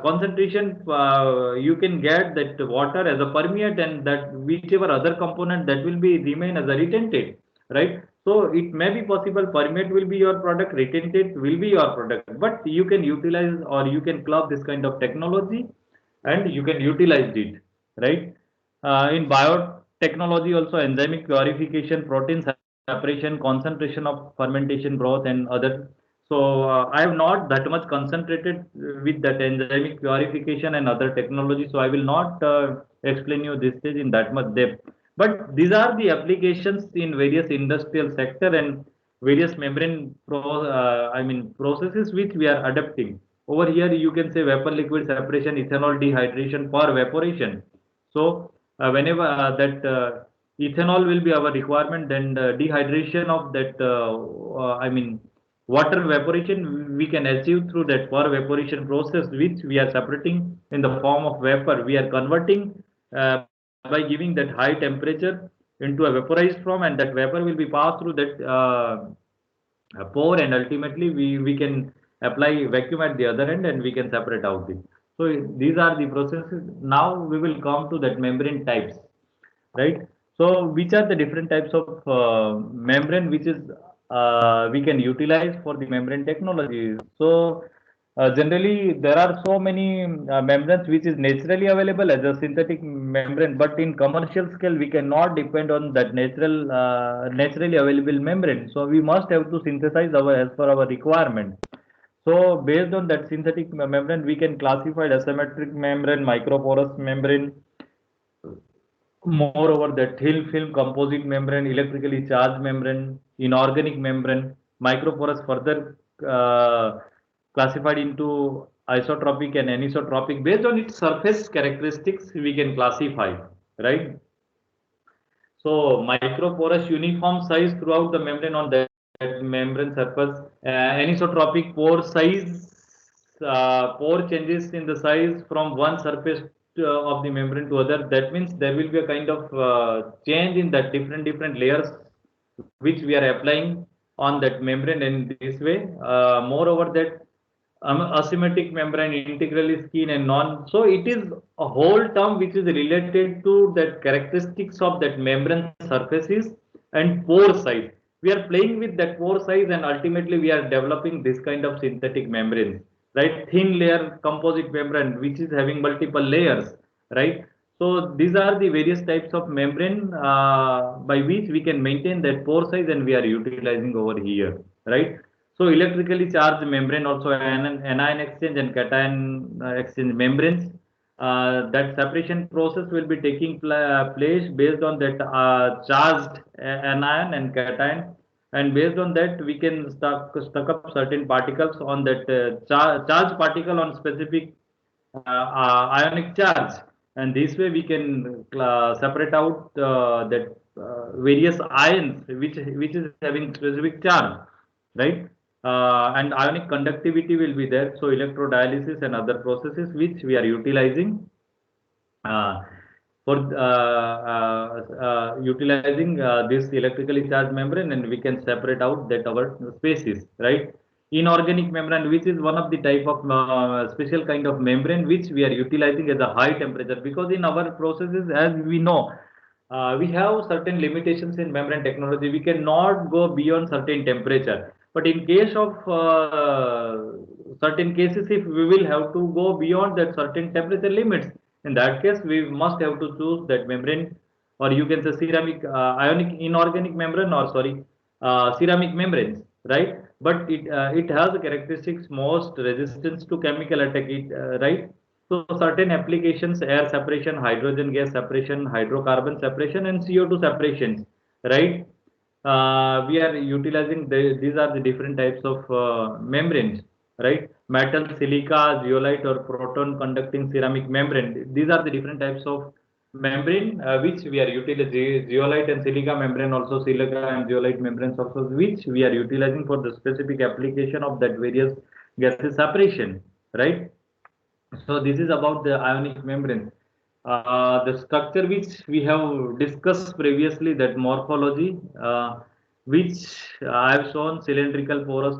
concentration, you can get that water as a permeate, and that whichever other component that will be remain as a retentate, right? So it may be possible permeate will be your product, retentate will be your product, but you can utilize or you can club this kind of technology and you can utilize it, right? In biotechnology also, enzymic purification, protein separation, concentration of fermentation, broth and other. So I have not that much concentrated with that enzymic purification and other technology, so I will not explain you this stage in that much depth. But these are the applications in various industrial sector and various membrane processes which we are adapting. Over here, you can say vapor liquid separation, ethanol dehydration for evaporation. So whenever that ethanol will be our requirement, then the dehydration of that water evaporation we can achieve through that for evaporation process, which we are separating in the form of vapor. We are converting by giving that high temperature into a vaporized form, and that vapor will be passed through that pore, and ultimately we can apply vacuum at the other end and we can separate out this. So these are the processes. Now we will come to that membrane types, right? So which are the different types of membrane which is we can utilize for the membrane technology? So generally there are so many membranes which is naturally available as a synthetic membrane, but in commercial scale we cannot depend on that naturally available membrane. So we must have to synthesize our as per our requirement. So based on that synthetic membrane, we can classify asymmetric membrane, microporous membrane, moreover that thin film composite membrane, electrically charged membrane, inorganic membrane, microporous further classified into isotropic and anisotropic. Based on its surface characteristics, we can classify, right? So microporous uniform size throughout the membrane on that membrane surface. Anisotropic pore size, pore changes in the size from one surface of the membrane to other. That means there will be a kind of change in that different layers which we are applying on that membrane in this way. Moreover, that asymmetric membrane, integrally skin and non. So it is a whole term which is related to that characteristics of that membrane surfaces and pore size. We are playing with that pore size, and ultimately we are developing this kind of synthetic membranes, right? Thin layer composite membrane which is having multiple layers, right? So these are the various types of membrane by which we can maintain that pore size, and we are utilizing over here, right? So electrically charged membrane also anion exchange and cation exchange membranes. That separation process will be taking place based on that charged anion and cation, and based on that we can stuck up certain particles on that charged particle on specific ionic charge, and this way we can separate out that various ions which is having specific charge, right? And ionic conductivity will be there. So electrodialysis and other processes which we are utilizing uh, for utilizing this electrically charged membrane, and we can separate out that our species, right? Inorganic membrane, which is one of the type of special kind of membrane which we are utilizing at a high temperature, because in our processes, as we know, we have certain limitations in membrane technology. We cannot go beyond certain temperature. But in case of certain cases, if we will have to go beyond that certain temperature limits, in that case, we must have to choose that membrane, or you can say ceramic, ionic, inorganic membrane, or sorry, ceramic membranes, right? But it has the characteristics most resistance to chemical attack, right? So certain applications: air separation, hydrogen gas separation, hydrocarbon separation, and CO2 separations, right? We are utilizing these are the different types of membranes, right? Metal, silica, zeolite, or proton conducting ceramic membrane. These are the different types of membrane which we are utilizing. Zeolite and silica membrane, also silica and zeolite membranes also, which we are utilizing for the specific application of that various gases separation, right? So this is about the ionic membrane. The structure which we have discussed previously, that morphology, which I have shown: cylindrical, porous,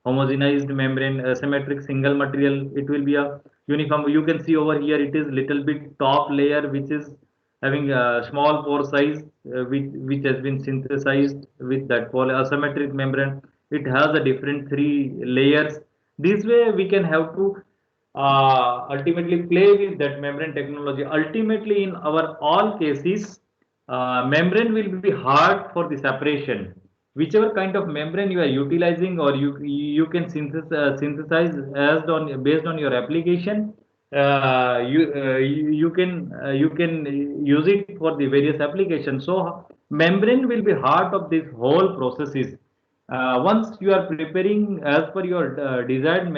homogenized membrane, symmetric, single material. It will be a uniform. You can see over here it is little bit top layer which is having a small pore size, which has been synthesized with that asymmetric membrane. It has a different three layers. This way we can have to ultimately play with that membrane technology. Ultimately, in our all cases, membrane will be hard for the separation. Whichever kind of membrane you are utilizing, or you can synthesize as on based on your application, you can use it for the various applications. So membrane will be heart of this whole processes. Once you are preparing as per your desired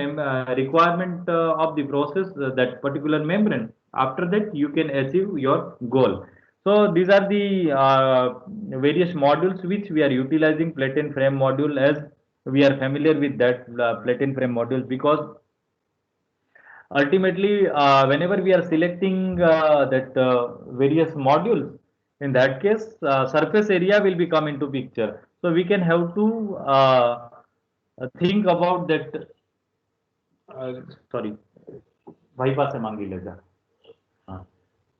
requirement of the process, that particular membrane, after that you can achieve your goal. So these are the various modules which we are utilizing. Plate and frame module, as we are familiar with that plate and frame module, because ultimately whenever we are selecting that various modules, in that case surface area will be come into picture. So we can have to think about that. Sorry, भाई पास से मांगी ले जा. हाँ,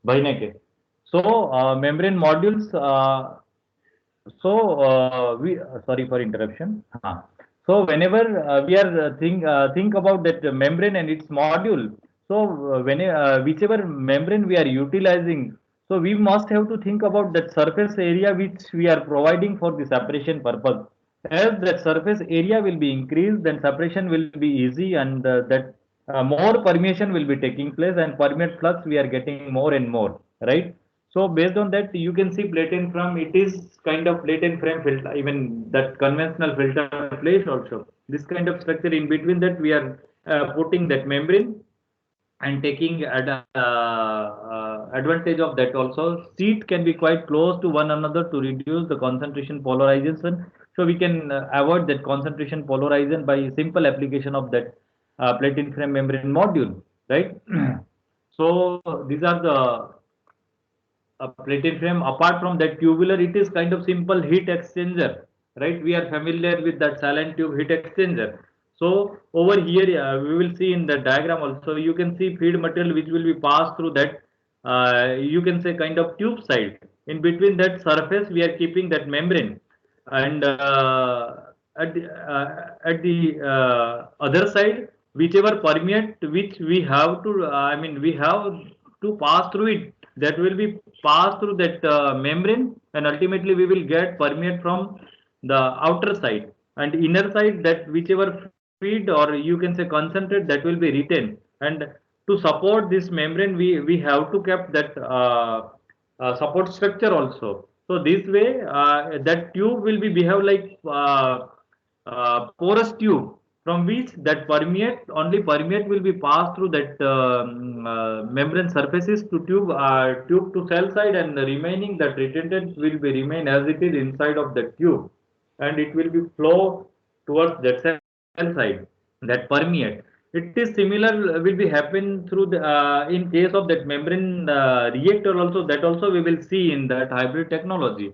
भाई ने के. So membrane modules. We sorry for interruption. So whenever we are think about that membrane and its module, so when whichever membrane we are utilizing, so we must have to think about that surface area which we are providing for the separation purpose. As that surface area will be increased, then separation will be easy, and that more permeation will be taking place, and permeate flux we are getting more and more, right? So based on that, you can see plate and frame. It is kind of plate and frame filter, even that conventional filter place also. This kind of structure, in between that we are putting that membrane and taking advantage of that also. Seat can be quite close to one another to reduce the concentration polarization. So we can avoid that concentration polarization by simple application of that plate and frame membrane module, right? So these are the a plated frame. Apart from that tubular, it is kind of simple heat exchanger, right? We are familiar with that silent tube heat exchanger. So over here, we will see in the diagram also, you can see feed material which will be passed through that, you can say kind of tube side. In between that surface, we are keeping that membrane, and at the other side, whichever permeate which we have to, I mean, we have to pass through it, that will be passed through that membrane, and ultimately we will get permeate from the outer side. and inner side that whichever feed or you can say concentrate that will be retained. And to support this membrane, we have to keep that support structure also. So this way, that tube will be behave like porous tube from which that permeate only permeate will be passed through that membrane surfaces to tube to cell side, and the remaining that retention will be remain as it is inside of the tube, and it will be flow towards that cell side that permeate. It is similar will be happen through the in case of that membrane reactor also, that also we will see in that hybrid technology.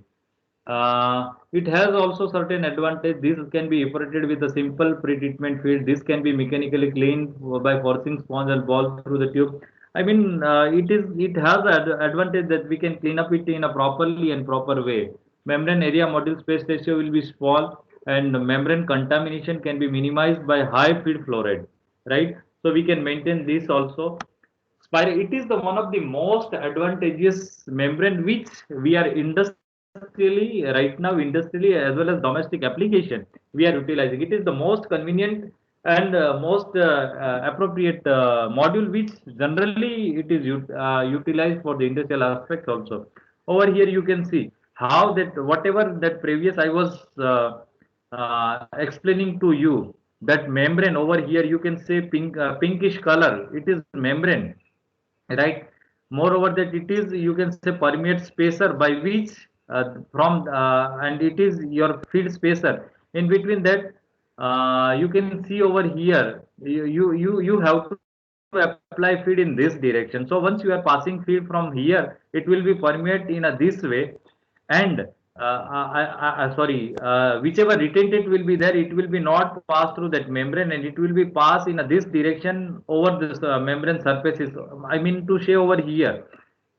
It has also certain advantage. This can be evaporated with a simple pre-treatment feed. This can be mechanically cleaned by forcing sponge and ball through the tube. I mean, it has advantage that we can clean up it in a properly and proper way. Membrane area module space ratio will be small, and membrane contamination can be minimized by high feed flow rate, right? So we can maintain this also. Spiral, it is the one of the most advantageous membrane which we are industrially right now, industrially as well as domestic application, we are utilizing. It is the most convenient and most appropriate module which generally it is utilized for the industrial aspects also. Over here you can see how that whatever that previous I was explaining to you, that membrane over here you can say pinkish color, it is membrane, right? Moreover that it is you can say permeate spacer by which from and it is your feed spacer. In between that you can see over here you have to apply feed in this direction. So once you are passing feed from here, it will be permeate in a this way. And sorry, whichever retentate will be there, it will be not pass through that membrane, and it will be pass in this direction over this membrane surfaces. I mean to say over here,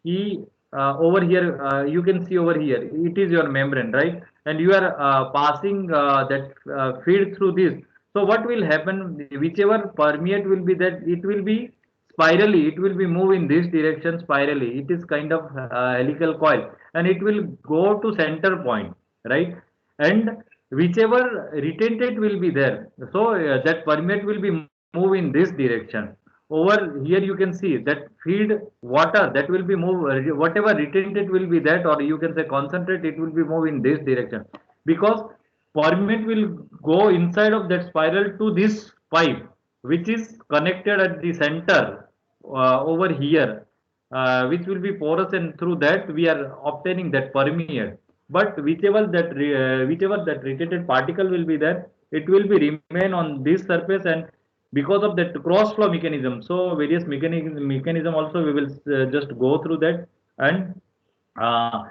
he over here you can see over here it is your membrane, right? And you are passing that feed through this. So what will happen? Whichever permeate will be that it will be spirally, it will be move in this direction spirally. It is kind of helical coil, and it will go to center point, right? And whichever retentate will be there, so that permeate will be move in this direction. Over here you can see that feed water that will be move, whatever retentate will be that, or you can say concentrate, it will be move in this direction, because permeate will go inside of that spiral to this pipe which is connected at the center over here, which will be porous, and through that we are obtaining that permeate. But whichever that retentate particle will be there, it will be remain on this surface, and because of that cross flow mechanism, so various mechanism also we will just go through that, and uh,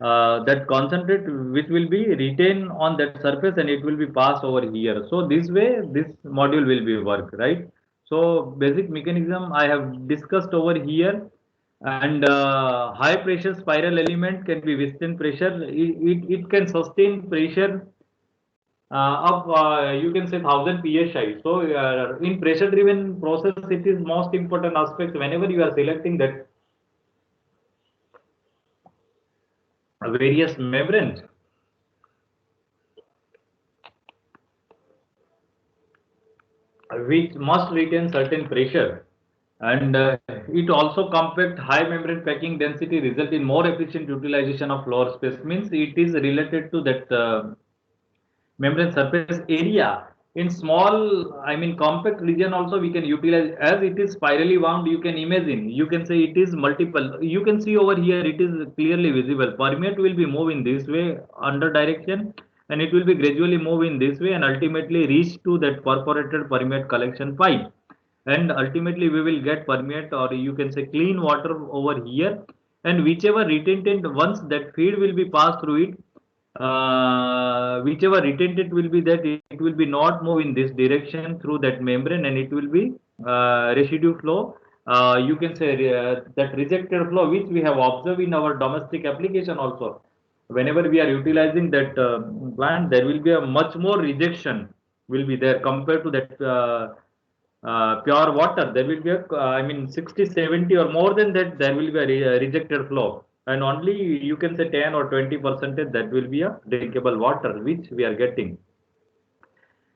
that concentrate which will be retained on that surface, and it will be passed over here. So this way this module will be work, right? So basic mechanism I have discussed over here. And high pressure spiral element can be withstand pressure. It can sustain pressure of you can say 1000 psi. So in pressure driven process, it is most important aspect whenever you are selecting that various membranes which must retain certain pressure. And it also compact high membrane packing density result in more efficient utilization of floor space. Means it is related to that membrane surface area. In small, I mean compact region also we can utilize, as it is spirally wound. You can imagine, you can say it is multiple. You can see over here it is clearly visible. Permeate will be moved in this way under direction, and it will be gradually move in this way, and ultimately reach to that perforated permeate collection pipe, and ultimately we will get permeate, or you can say clean water over here. And whichever retentant, once that feed will be passed through it, whichever retentant will be that, it will be not move in this direction through that membrane, and it will be residue flow, you can say that rejected flow which we have observed in our domestic application also. Whenever we are utilizing that plant, there will be a much more rejection will be there compared to that pure water. There will be a, I mean 60 70 or more than that, there will be a rejected flow, and only you can say 10 or 20 percentage that will be a drinkable water which we are getting.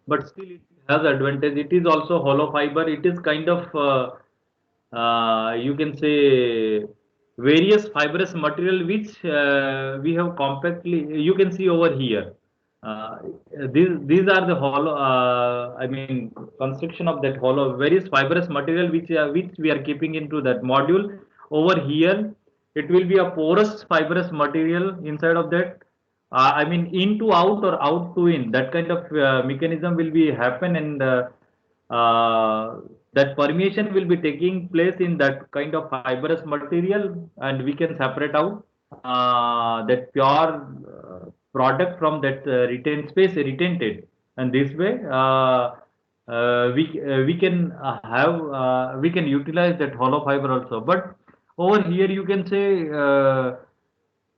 but still it has advantage. It is also hollow fiber. It is kind of you can say various fibrous material which we have compactly. You can see over here. Uh, these are the hollow. I mean construction of that hollow various fibrous material which we are keeping into that module. Over here, it will be a porous fibrous material inside of that. I mean in to out or out to in. That kind of mechanism will be happen, and that permeation will be taking place in that kind of fibrous material, and we can separate out that pure product from that retained space retented, and this way we can we can utilize that hollow fiber also. But over here you can say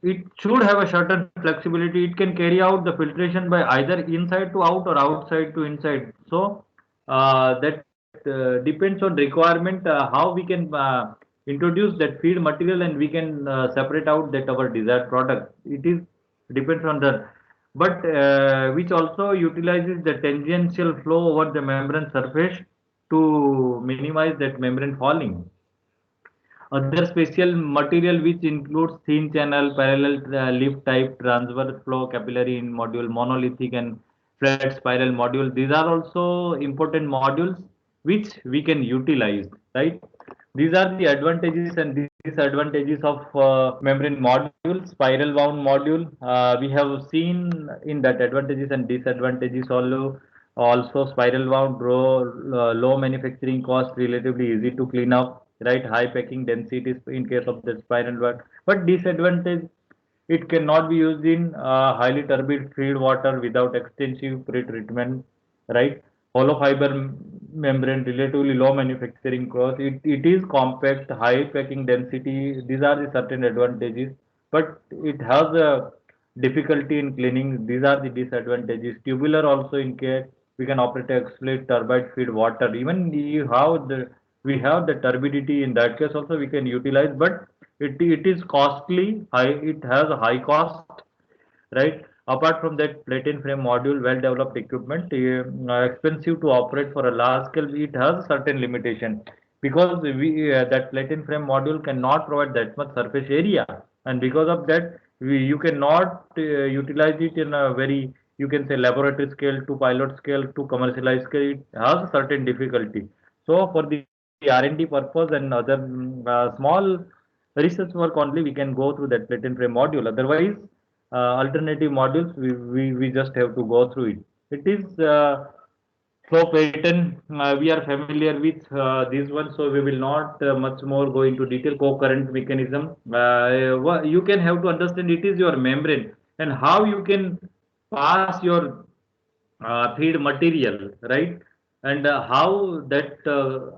it should have a certain flexibility. It can carry out the filtration by either inside to out or outside to inside. So that depends on requirement how we can introduce that feed material, and we can separate out that our desired product. It is depends on that, but which also utilizes the tangential flow over the membrane surface to minimize that membrane falling. Other special material which includes thin channel, parallel leaf type, transverse flow, capillary in module, monolithic and flat spiral module. These are also important modules which we can utilize, right? These are the advantages and disadvantages of membrane module, spiral wound module. We have seen in that advantages and disadvantages also spiral wound low manufacturing cost, relatively easy to clean up, right? High packing densities in case of the spiral wound. But disadvantage, it cannot be used in highly turbid feed water without extensive pre-treatment, right? Hollow fiber membrane, relatively low manufacturing cost. It is compact, high packing density. These are the certain advantages, but it has a difficulty in cleaning. These are the disadvantages. Tubular also in case we can operate a split turbide feed water. Even we have the turbidity in that case also we can utilize, but it is costly. It has a high cost, right? Apart from that, platen frame module, well developed equipment, expensive to operate for a large scale. It has certain limitation because that platen frame module cannot provide that much surface area, and because of that, you cannot utilize it in a very, you can say, laboratory scale to pilot scale to commercialized scale. It has a certain difficulty. So for the R&D purpose and other small research work only, we can go through that platen frame module. Otherwise, alternative modules, we just have to go through it. It is flow pattern. We are familiar with this one, so we will not much more go into detail. Co-current mechanism. You can have to understand it is your membrane and how you can pass your feed material, right? And how that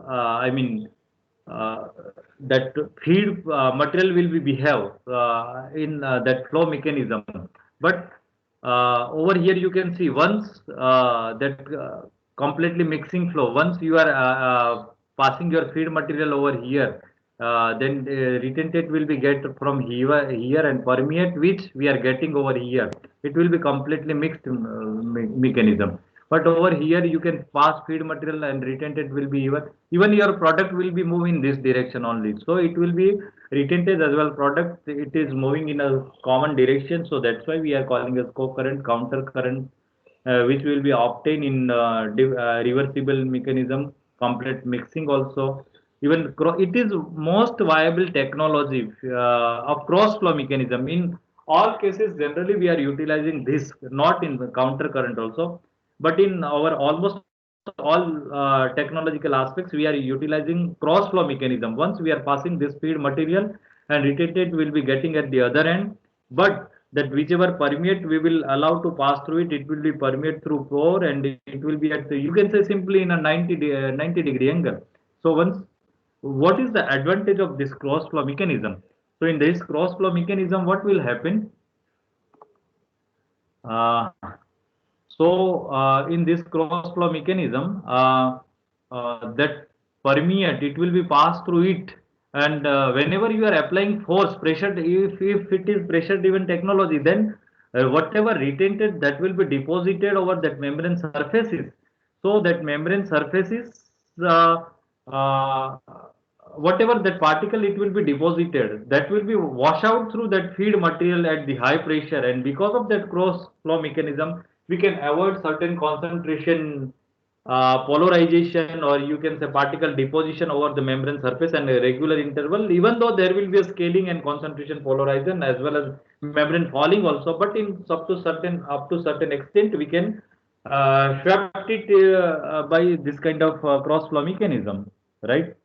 I mean uh, that feed material will be behave in that flow mechanism. But over here you can see once that completely mixing flow, once you are passing your feed material over here, then retentate will be get from here and permeate, which we are getting over here. It will be completely mixed mechanism. But over here you can pass feed material and retentate will be even your product will be moving in this direction only. So it will be retentate as well product. It is moving in a common direction. So that's why we are calling as co-current, counter current, which will be obtained in reversible mechanism, complete mixing also. Even it is most viable technology of cross flow mechanism. In all cases, generally we are utilizing this, not in the counter current also, but in our almost all technological aspects, we are utilizing cross flow mechanism. Once we are passing this feed material and retentate will be getting at the other end, but that whichever permeate we will allow to pass through it, it will be permeate through pore, and it will be at, you can say simply in a 90-degree angle. So once, what is the advantage of this cross flow mechanism? So in this cross flow mechanism, what will happen? Uh, in this cross flow mechanism, that permeate, it will be passed through it, and whenever you are applying force, pressure, if it is pressure driven technology, then whatever retented that will be deposited over that membrane surfaces, so that membrane surface is uh, uh, whatever that particle it will be deposited, that will be wash out through that feed material at the high pressure, and because of that cross flow mechanism we can avoid certain concentration polarization, or you can say particle deposition over the membrane surface and a regular interval, even though there will be a scaling and concentration polarization as well as membrane falling also, but in up to certain extent we can swept it by this kind of cross flow mechanism, right?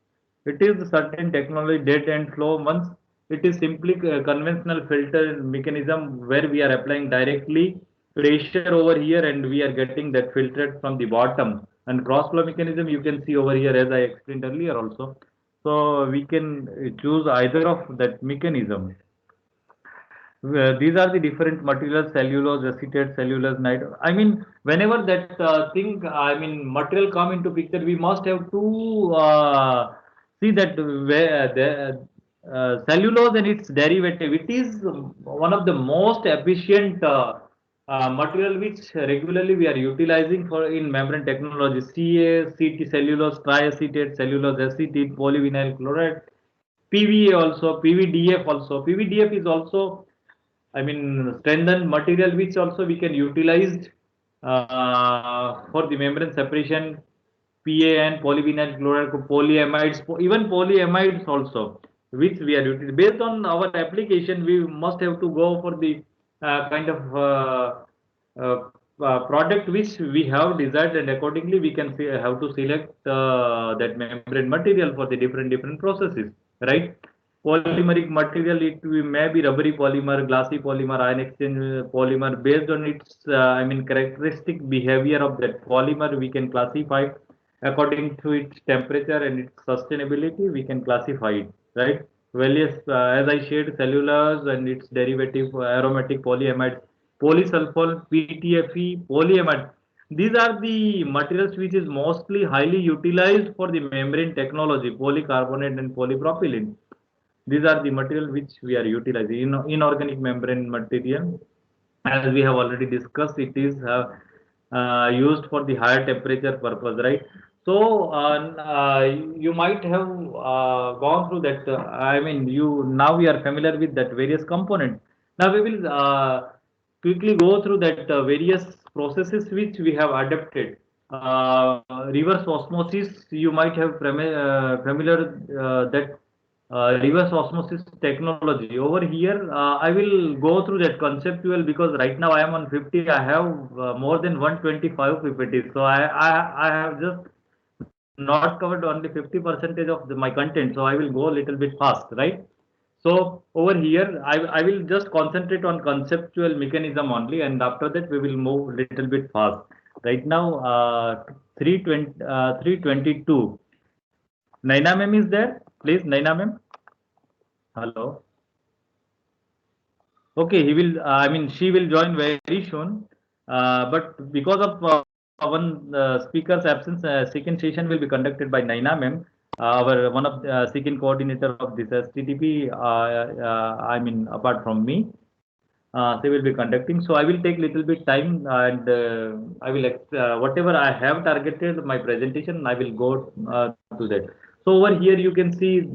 It is a certain technology dead end flow. Once it is simply a conventional filter mechanism where we are applying directly pressure over here and we are getting that filtered from the bottom. And cross flow mechanism you can see over here as I explained earlier also. So we can choose either of that mechanism. These are the different materials: cellulose, acetate, cellulose, night. I mean, whenever that material come into picture, we must have to see that where the cellulose and its derivative. It is one of the most efficient material which regularly we are utilizing for in membrane technology. CA, CT, cellulose, triacetate, cellulose acetate, polyvinyl chloride, PVA also, PVDF also. PVDF is also, I mean, strengthened material which also we can utilize for the membrane separation, PAN, polyvinyl chloride, polyamides, even polyamides also, which we are utilizing. Based on our application, we must have to go for the kind of product which we have desired, and accordingly we can see, have to select that membrane material for the different processes, right? Polymeric material, it may be rubbery polymer, glassy polymer, ion exchange polymer. Based on its characteristic behavior of that polymer, we can classify according to its temperature and its sustainability. We can classify it, right? Various as I shared, cellulose and its derivative, aromatic polyamides, polysulfone, PTFE, polyamide. These are the materials which is mostly highly utilized for the membrane technology: polycarbonate and polypropylene. These are the material which we are utilizing. Inorganic membrane material, as we have already discussed, it is used for the higher temperature purpose, right? So you might have gone through that. I mean, you now we are familiar with that various components. Now we will quickly go through that various processes which we have adapted. Reverse osmosis, you might have familiar that reverse osmosis technology. Over here, I will go through that conceptual because right now I am on 50. I have more than 125 PPTs. So I have just not covered only 50% of my content. So I will go a little bit fast, right? So over here, I will just concentrate on conceptual mechanism only, and after that we will move a little bit fast. Right now, 322. Naina ma'am is there? Please, Naina ma'am. Hello. Okay, he will. She will join very soon. But because of one speaker's absence, second session will be conducted by Naina ma'am, our one of the second coordinator of this STTP. Apart from me, they will be conducting. So I will take little bit time, and I will whatever I have targeted my presentation, I will go to that. So over here you can see.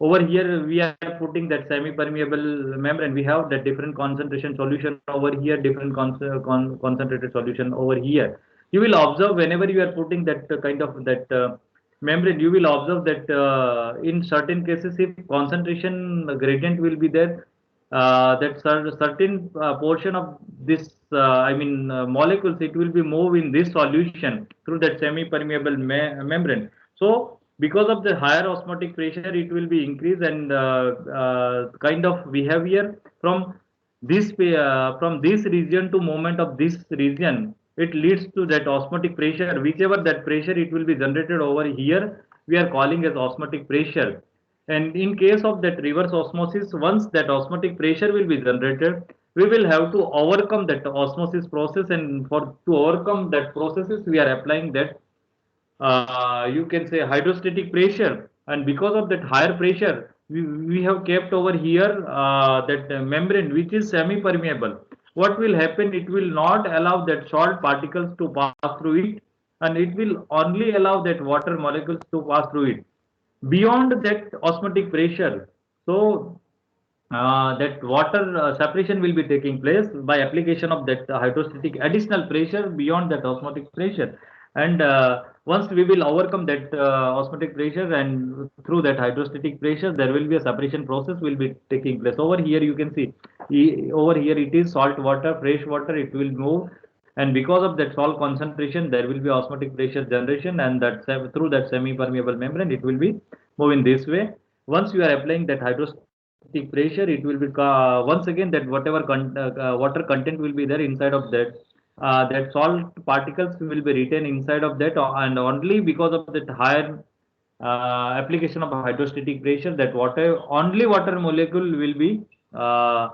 Over here we are putting that semi-permeable membrane. We have that different concentration solution over here, different concentrated solution over here. You will observe whenever you are putting that kind of that membrane, you will observe that in certain cases, if concentration gradient will be there, that certain portion of this, molecules, it will be moved in this solution through that semi-permeable membrane. So because of the higher osmotic pressure, it will be increased, and kind of behavior from this region to movement of this region, it leads to that osmotic pressure. Whichever that pressure it will be generated over here, we are calling as osmotic pressure. And in case of that reverse osmosis, once that osmotic pressure will be generated, we will have to overcome that osmosis process, and for to overcome that processes, we are applying that you can say hydrostatic pressure. And because of that higher pressure, we have kept over here that membrane which is semi-permeable. What will happen? It will not allow that salt particles to pass through it, and it will only allow that water molecules to pass through it. Beyond that osmotic pressure, so that water separation will be taking place by application of that hydrostatic additional pressure beyond that osmotic pressure. And once we will overcome that osmotic pressure, and through that hydrostatic pressure, there will be a separation process will be taking place. Over here, you can see, over here it is salt water, fresh water, it will move. And because of that salt concentration, there will be osmotic pressure generation, and that through that semi-permeable membrane, it will be moving this way. Once you are applying that hydrostatic pressure, it will be once again that whatever water content will be there inside of that, that salt particles will be retained inside of that, and only because of that higher application of hydrostatic pressure, that water only water molecule will be uh,